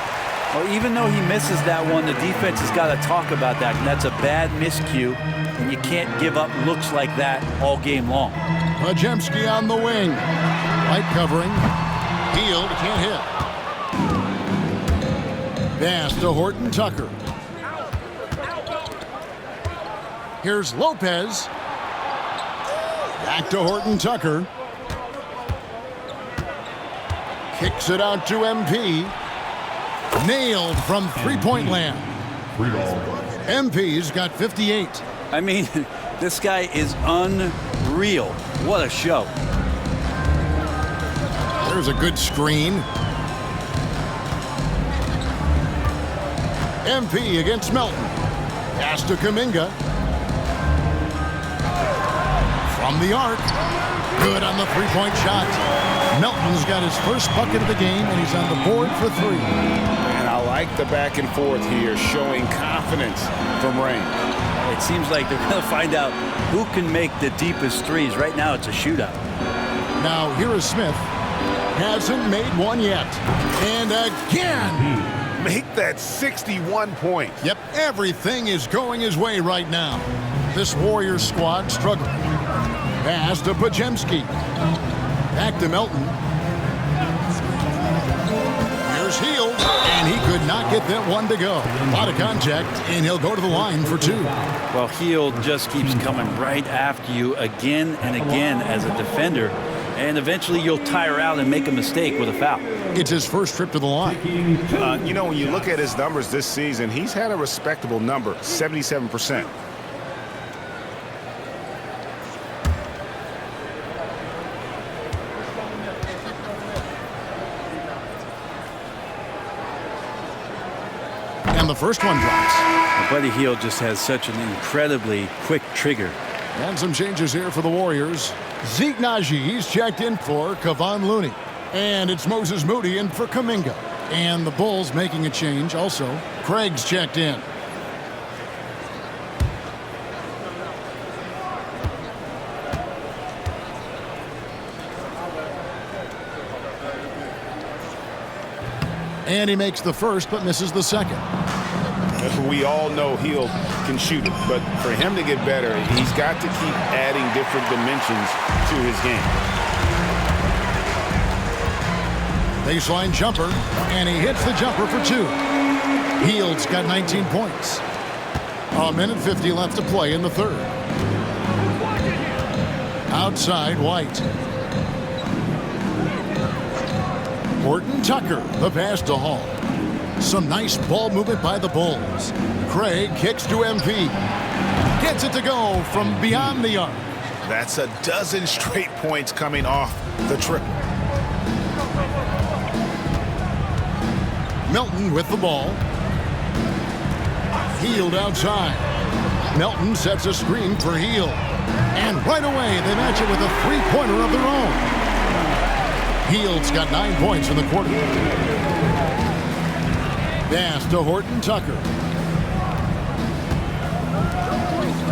Well, even though he misses that one, the defense has got to talk about that. And that's a bad miscue. And you can't give up looks like that all game long. Podziemski on the wing. White covering. Hield can't hit. Pass to Horton Tucker. Here's Lopez. Back to Horton Tucker. Kicks it out to MP. Nailed from three-point land. MP's got 58. I mean, this guy is unreal. What a show. There's a good screen. MP against Melton. Pass to Kuminga. From the arc. Good on the three-point shot. Melton's got his first bucket of the game, and he's on the board for three. And I like the back and forth here, showing confidence from Rain. It seems like they're going to find out who can make the deepest threes. Right now, it's a shootout. Now, here is Smith. Hasn't made one yet. And again. Make that 61 points. Yep, everything is going his way right now. This Warriors squad struggling. Pass to Podziemski. Back to Melton. Here's Hield, and he could not get that one to go. A lot of contact, and he'll go to the line for two. Well, Hield just keeps coming right after you again and again as a defender, and eventually you'll tire out and make a mistake with a foul. It's his first trip to the line. You know, when you look at his numbers this season, he's had a respectable number, 77%. And the first one drops. Buddy Hield just has such an incredibly quick trigger. And some changes here for the Warriors. Zeke Naji, he's checked in for Kevon Looney. And it's Moses Moody in for Kuminga. And the Bulls making a change also. Craig's checked in. And he makes the first but misses the second. We all know Hield can shoot it, but for him to get better, he's got to keep adding different dimensions to his game. Baseline jumper, and he hits the jumper for two. Hield's got 19 points. A minute 50 left to play in the third. Outside, White. Horton Tucker, the pass to Hall. Some nice ball movement by the Bulls. Craig kicks to MP. Gets it to go from beyond the arc. That's a dozen straight points coming off the triple. Melton with the ball. Hield outside. Melton sets a screen for Hield. And right away, they match it with a three-pointer of their own. Hield's got 9 points in the quarter. Pass to Horton Tucker.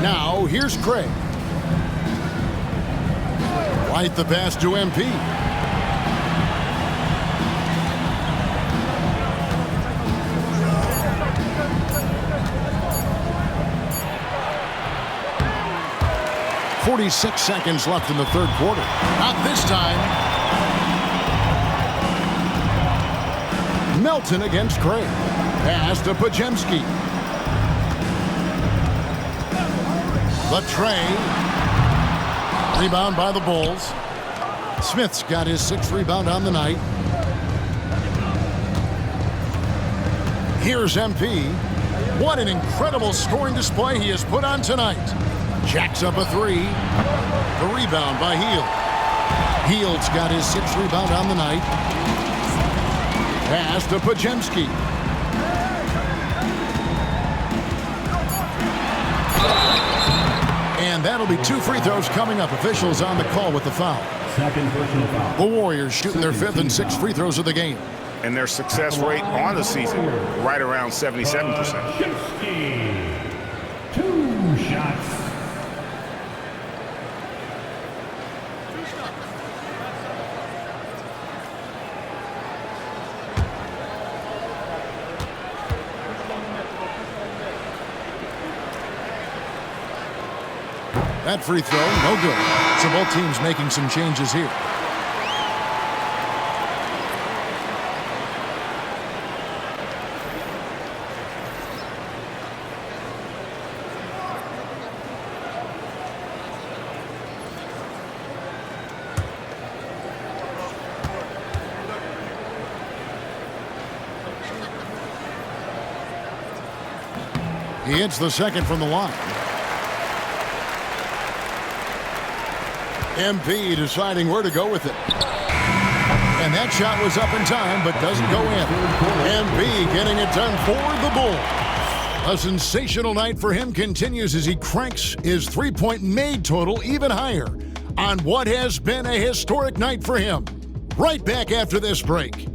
Now, here's Craig. White the pass to MP. .46 seconds left in the third quarter. Not this time. Melton against Craig. Pass to Podziemski. The tray. Rebound by the Bulls. Smith's got his 6th rebound on the night. Here's MP. What an incredible scoring display he has put on tonight. Jacks up a three. The rebound by Hield. Hield's got his 6th rebound on the night. Pass to Podziemski. And that'll be 2 free throws coming up. Officials on the call with the foul. Second personal foul. The Warriors shooting their 5th and 6th free throws of the game. And their success rate on the season, right around 77%. 2 shots. That free throw, no good. So both teams making some changes here. He hits the second from the line. MP deciding where to go with it. And that shot was up in time, but doesn't go in. MP getting it done for the Bulls. A sensational night for him continues as he cranks his three-point made total even higher on what has been a historic night for him. Right back after this break.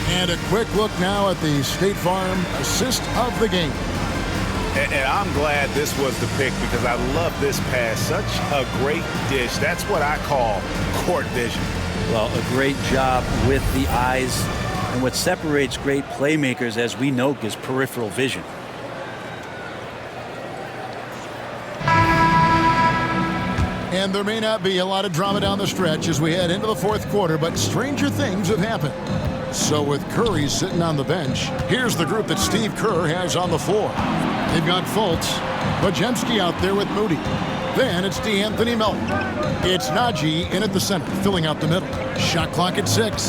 And a quick look now at the State Farm assist of the game. And I'm glad this was the pick because I love this pass. Such a great dish. That's what I call court vision. Well, a great job with the eyes. And what separates great playmakers, as we know, is peripheral vision. And there may not be a lot of drama down the stretch as we head into the fourth quarter, but stranger things have happened. So with Curry sitting on the bench, here's the group that Steve Kerr has on the floor. They've got Fultz, Podziemski out there with Moody. Then it's DeAnthony Melton. It's Najee in at the center, filling out the middle. Shot clock at 6.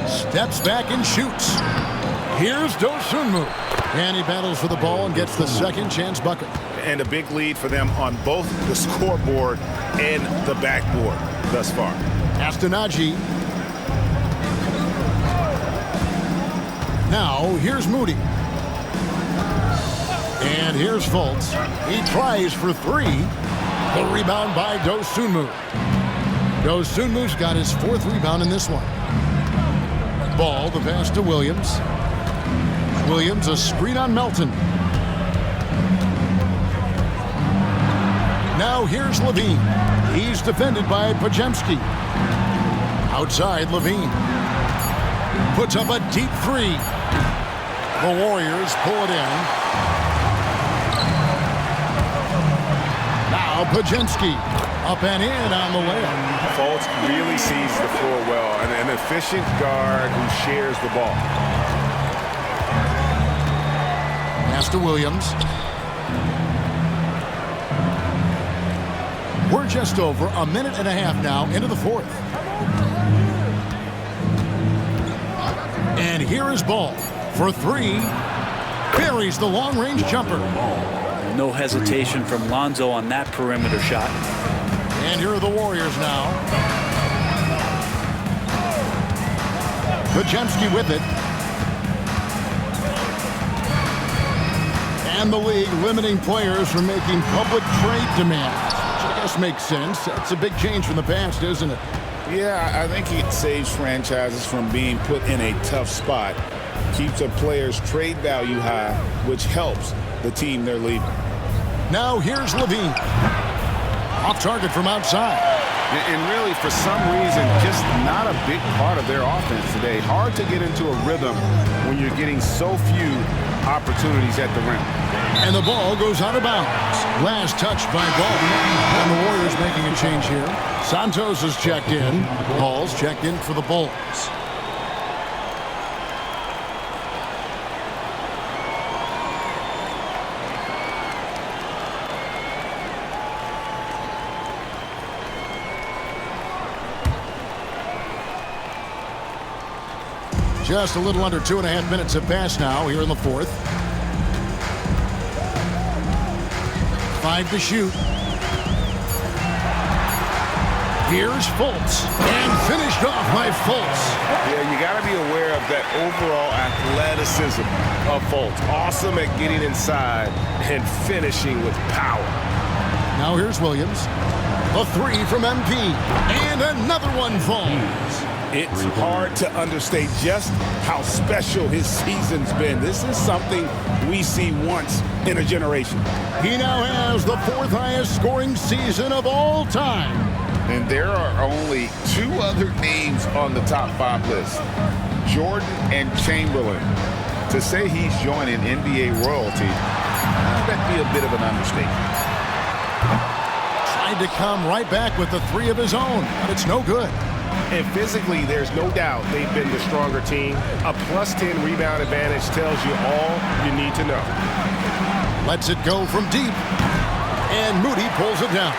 Steps back and shoots. Here's Dosunmu. And he battles for the ball and gets the second chance bucket. And a big lead for them on both the scoreboard and the backboard thus far. Pass to Najee. Now, here's Moody. And here's Fultz. He tries for 3. The rebound by Dosunmu. Dosunmu's got his 4th rebound in this one. Ball, the pass to Williams. Williams, a screen on Melton. Now here's Levine. He's defended by Podziemski. Outside, Levine puts up a deep 3. The Warriors pull it in. Now Podziemski up and in on the layup. Fultz really sees the floor well, and an efficient guard who shares the ball. Pass to Williams. We're just over a minute and a half now into the fourth. And here is Ball for 3. Buries the long-range jumper. No hesitation from Lonzo on that perimeter shot. And here are the Warriors now. Podziemski with it. And the league limiting players from making public trade demands. Which I guess makes sense. That's a big change from the past, isn't it? Yeah, I think it saves franchises from being put in a tough spot. Keeps a player's trade value high, which helps the team they're leaving. Now here's Levine. Off target from outside. And really, for some reason, just not a big part of their offense today. Hard to get into a rhythm when you're getting so few opportunities at the rim. And the ball goes out of bounds. Last touch by Ball. And the Warriors making a change here. Santos is checked in. Ball's checked in for the Bulls. Just a little under 2.5 minutes have passed now here in the fourth. 5 to shoot. Here's Fultz, and finished off by Fultz. Yeah, you got to be aware of that overall athleticism of Fultz. Awesome at getting inside and finishing with power. Now here's Williams. The three from MP. And another one falls. It's hard to understate just how special his season's been. This is something we see once in a generation. He now has the fourth highest scoring season of all time. And there are only two other names on the top 5 list, Jordan and Chamberlain. To say he's joining NBA royalty, that'd be a bit of an understatement. Tried to come right back with the three of his own, but it's no good. And physically, there's no doubt they've been the stronger team. A +10 rebound advantage tells you all you need to know. Lets it go from deep. And Moody pulls it down.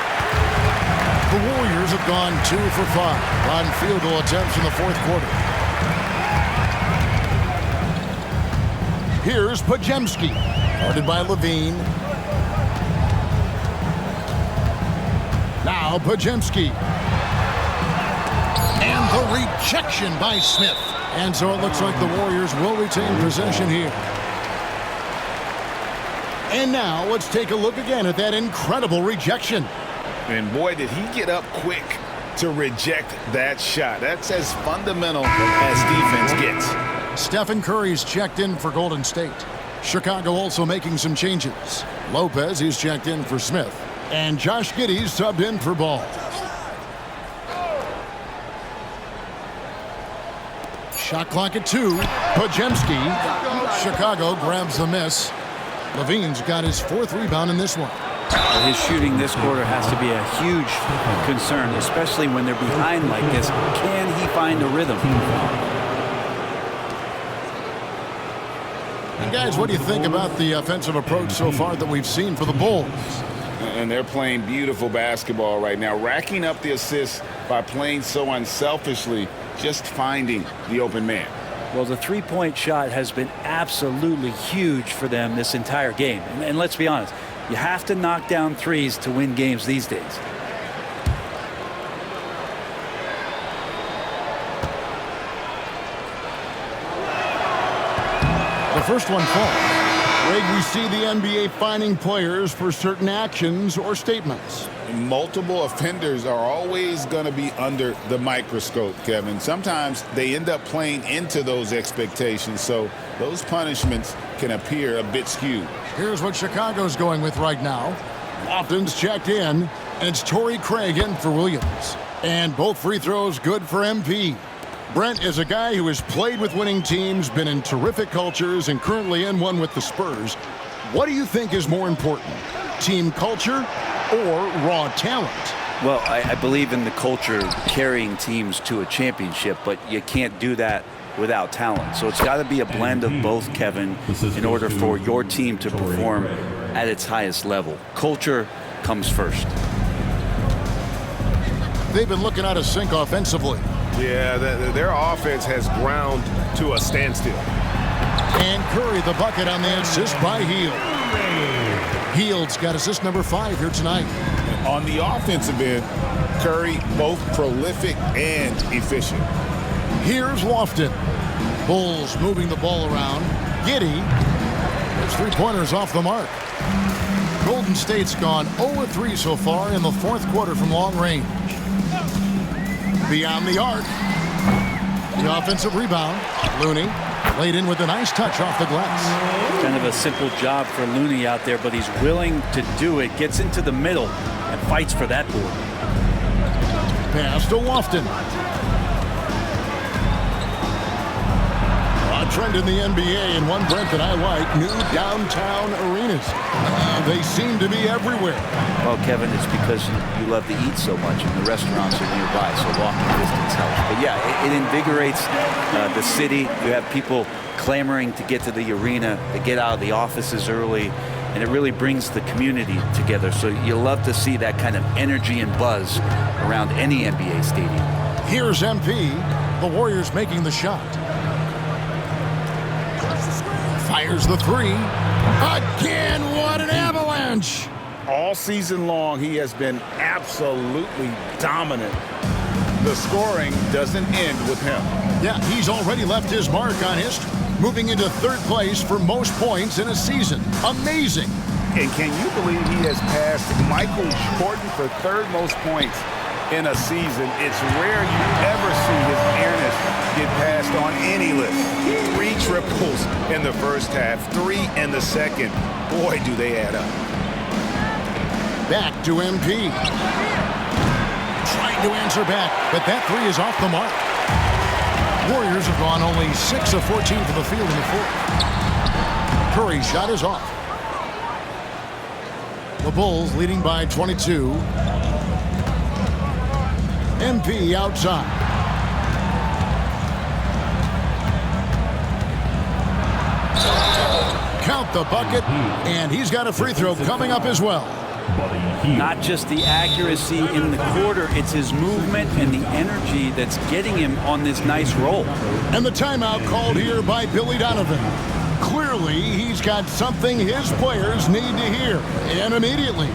The Warriors have gone 2 for 5 on field goal attempts in the fourth quarter. Here's Podziemski, guarded by Levine. Now Podziemski. And the rejection by Smith. And so it looks like the Warriors will retain possession here. And now let's take a look again at that incredible rejection. And boy, did he get up quick to reject that shot. That's as fundamental as defense gets. Stephen Curry's checked in for Golden State. Chicago also making some changes. Lopez, he's checked in for Smith. And Josh Giddey's subbed in for Ball. Shot clock at 2. Podziemski. Chicago grabs the miss. Levine's got his 4th rebound in this one. His shooting this quarter has to be a huge concern, especially when they're behind like this. Can he find a rhythm? And guys, what do you think about the offensive approach so far that we've seen for the Bulls? And they're playing beautiful basketball right now, racking up the assists by playing so unselfishly, just finding the open man. Well, the three-point shot has been absolutely huge for them this entire game. And let's be honest, you have to knock down threes to win games these days. The first one falls. Greg, we see the NBA fining players for certain actions or statements. Multiple offenders are always going to be under the microscope, Kevin. Sometimes they end up playing into those expectations, so those punishments can appear a bit skewed. Here's what Chicago's going with right now. Lofton's checked in, and it's Torrey Craig in for Williams. And both free throws good for MP. Brent is a guy who has played with winning teams, been in terrific cultures, and currently in one with the Spurs. What do you think is more important, team culture or raw talent? Well, I believe in the culture carrying teams to a championship, but you can't do that without talent. So it's got to be a blend of both, Kevin, in order for your team to perform at its highest level. Culture comes first. They've been looking out of sync offensively. Yeah, their offense has ground to a standstill. And Curry the bucket on the assist by Hield. Hield's got assist number 5 here tonight. On the offensive end, Curry both prolific and efficient. Here's Lofton. Bulls moving the ball around. Giddey. His three-pointers off the mark. Golden State's gone 0-3 so far in the fourth quarter from long range. Beyond the arc. The offensive rebound. Looney laid in with a nice touch off the glass. Kind of a simple job for Looney out there, but he's willing to do it. Gets into the middle and fights for that board. Pass to Lofton. A trend in the NBA, and one, Brent, that I like, new downtown arenas. They seem to be everywhere. Well, Kevin, it's because you love to eat so much, and the restaurants are nearby, so walking distance helps. But yeah, it invigorates the city. You have people clamoring to get to the arena, to get out of the offices early, and it really brings the community together. So you love to see that kind of energy and buzz around any NBA stadium. Here's MP. The Warriors making the shot. Fires the three. Again, what an avalanche! All season long, he has been absolutely dominant the scoring doesn't end with him. Yeah, he's already left his mark on history, moving into third place for most points in a season. Amazing. And can you believe he has passed Michael Jordan for third most points in a season? It's rare you ever see his airness get passed on any list. 3 triples in the first half, 3 in the second. Boy, do they add up. Back to MP. Trying to answer back, but that 3 is off the mark. Warriors have gone only 6 of 14 from the field in the fourth. Curry's shot is off. The Bulls leading by 22. MP outside. Count the bucket, and he's got a free throw coming up as well. Not just the accuracy in the quarter, it's his movement and the energy that's getting him on this nice roll. And the timeout called here by Billy Donovan. Clearly, he's got something his players need to hear, and immediately.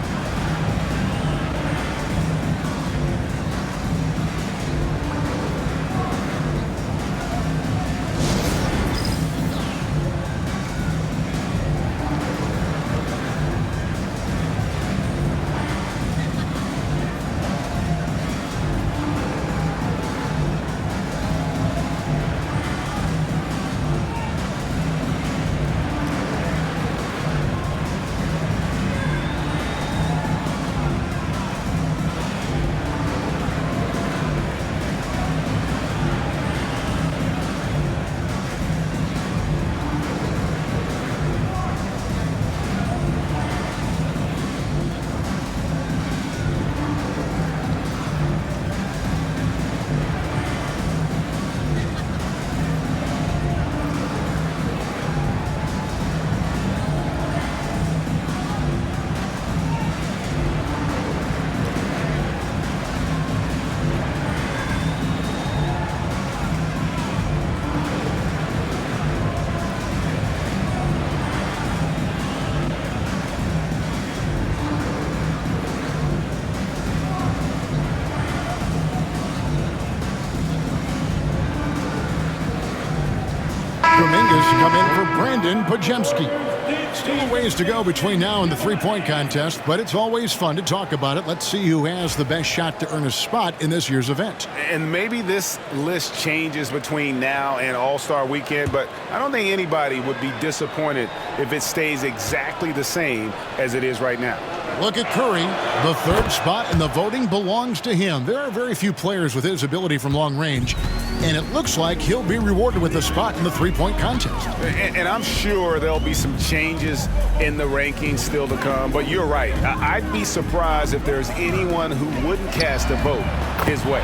Dominguez to come in for Brandon Pajemski. Still a ways to go between now and the three-point contest, but it's always fun to talk about it. Let's see who has the best shot to earn a spot in this year's event. And maybe this list changes between now and All-Star Weekend, but I don't think anybody would be disappointed if it stays exactly the same as it is right now. Look at Curry. The third spot, and the voting belongs to him. There are very few players with his ability from long range, and it looks like he'll be rewarded with a spot in the three-point contest. And I'm sure there'll be some changes in the rankings still to come, but you're right. I'd be surprised if there's anyone who wouldn't cast a vote his way.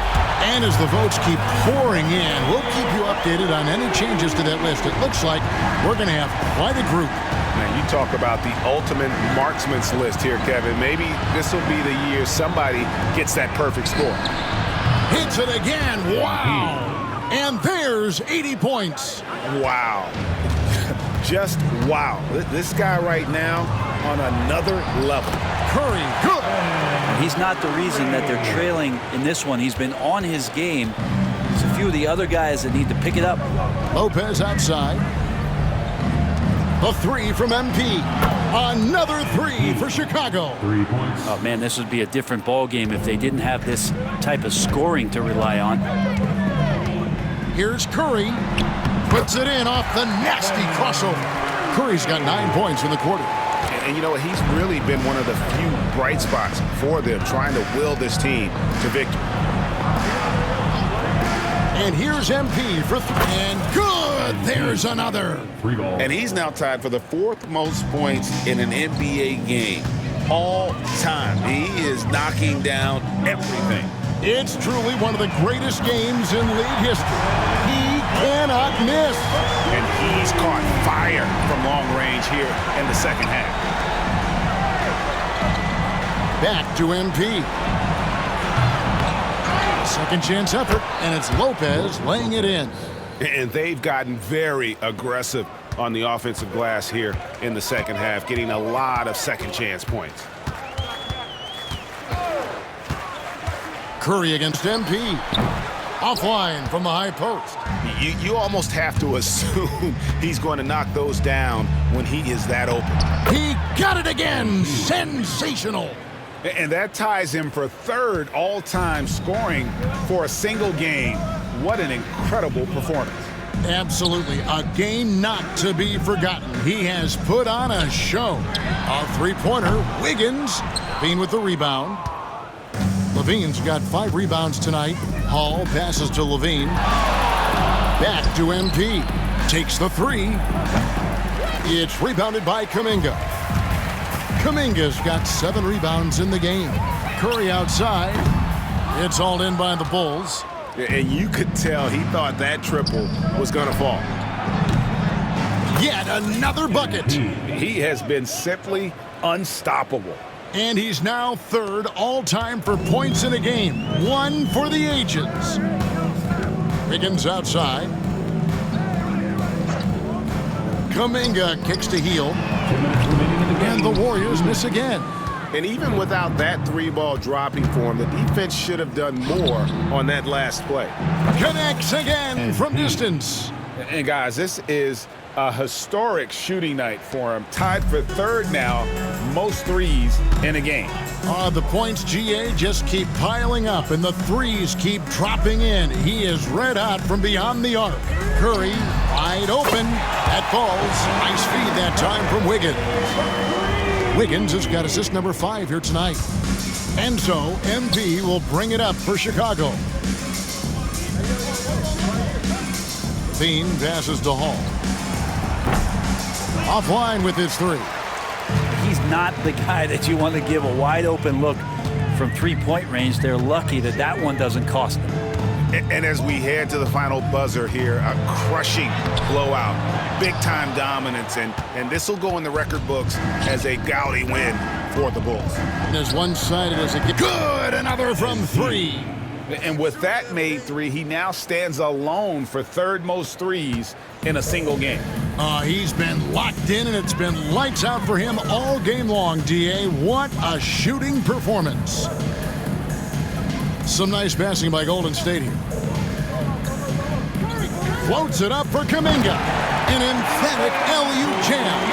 And as the votes keep pouring in, we'll keep you updated on any changes to that list. It looks like we're going to have quite a group. Man, you talk about the ultimate marksman's list here, Kevin. Maybe this will be the year somebody gets that perfect score. Hits it again. Wow. And there's 80 points. Wow. Just wow. This guy right now on another level. Curry, good. He's not the reason that they're trailing in this one. He's been on his game. There's a few of the other guys that need to pick it up. Lopez outside. The three from MP. Another three for Chicago. 3 points. Oh, man, this would be a different ball game if they didn't have this type of scoring to rely on. Here's Curry. Puts it in off the nasty crossover. Curry's got 9 points in the quarter. And you know what? He's really been one of the few bright spots for them, trying to will this team to victory. And here's MP for three. And good! There's another. And he's now tied for the 4th most points in an NBA game all time. He is knocking down everything. It's truly one of the greatest games in league history. He cannot miss. And he's caught fire from long range here in the second half. Back to MP. Second chance effort, and it's Lopez laying it in. And they've gotten very aggressive on the offensive glass here in the second half, getting a lot of second chance points. Curry against MP. Offline from the high post. You almost have to assume he's going to knock those down when he is that open. He got it again. Sensational. And that ties him for third all-time scoring for a single game. What an incredible performance. Absolutely. A game not to be forgotten. He has put on a show. A three-pointer. Wiggins. Levine with the rebound. Levine's got 5 rebounds tonight. Hall passes to Levine. Back to MP. Takes the 3. It's rebounded by Kuminga. Kuminga's got 7 rebounds in the game. Curry outside. It's all in by the Bulls. And you could tell he thought that triple was going to fall. Yet another bucket. He has been simply unstoppable. And he's now third all-time for points in a game. 1 for the ages. Wiggins outside. Kuminga kicks to heel. And the Warriors miss again. And even without that 3-ball dropping for him, the defense should have done more on that last play. Connects again from distance. And guys, this is a historic shooting night for him. Tied for third now, most threes in a game. The points, GA, just keep piling up, and the threes keep dropping in. He is red hot from beyond the arc. Curry, wide open. That falls. Nice feed that time from Wiggins. Wiggins has got assist number 5 here tonight. And so, MP will bring it up for Chicago. Levine passes to Hall. Offline with his 3. He's not the guy that you want to give a wide open look from 3-point range. They're lucky that that one doesn't cost them. And as we head to the final buzzer here, a crushing blowout, big-time dominance, and this will go in the record books as a gaudy win for the Bulls. And as one-sided as it gets. Good, another from 3. And with that made 3, he now stands alone for third most threes in a single game. He's been locked in, and it's been lights out for him all game long, DA. What a shooting performance. Some nice passing by Golden State here. Floats it up for Kuminga. An emphatic LU jam.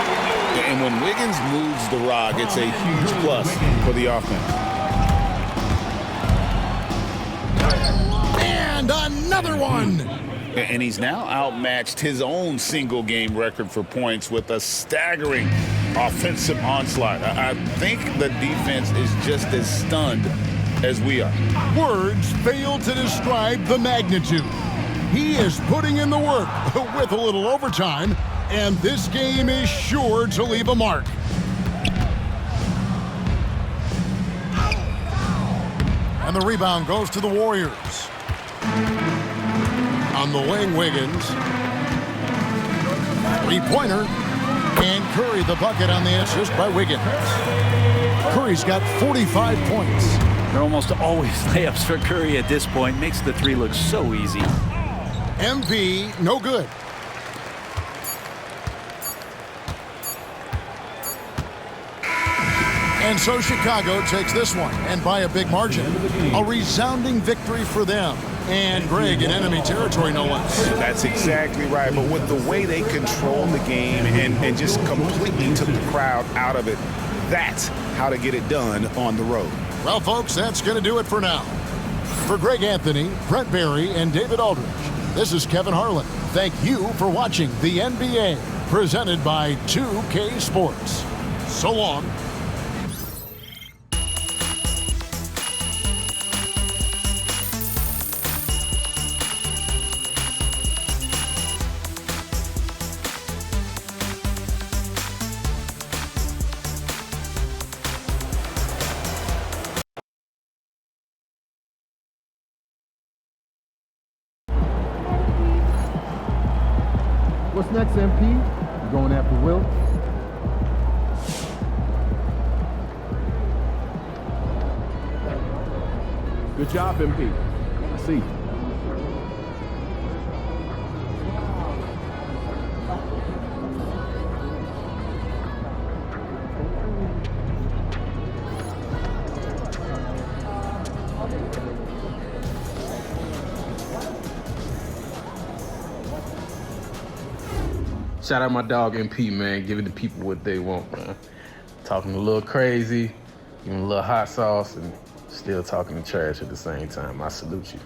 And when Wiggins moves the rock, it's a huge plus for the offense. And another one. And he's now outmatched his own single game record for points with a staggering offensive onslaught. I think the defense is just as stunned as we are. Words fail to describe the magnitude. He is putting in the work with a little overtime, and this game is sure to leave a mark. And the rebound goes to the Warriors. On the wing, Wiggins. 3-pointer. And Curry the bucket on the assist by Wiggins. Curry's got 45 points. They're almost always layups for Curry at this point. Makes the 3 look so easy. MP, no good. And so Chicago takes this one, and by a big margin. A resounding victory for them. And Greg in enemy territory, no less. That's exactly right. But with the way they control the game and just completely took the crowd out of it, that's how to get it done on the road. Well, folks, that's going to do it for now. For Greg Anthony, Brent Barry, and David Aldridge, this is Kevin Harlan. Thank you for watching the NBA, presented by 2K Sports. So long. What's next, MP? You going after Will? Good job, MP. I see. Shout out my dog MP, man, giving the people what they want, man. Talking a little crazy, giving a little hot sauce, and still talking trash at the same time. I salute you.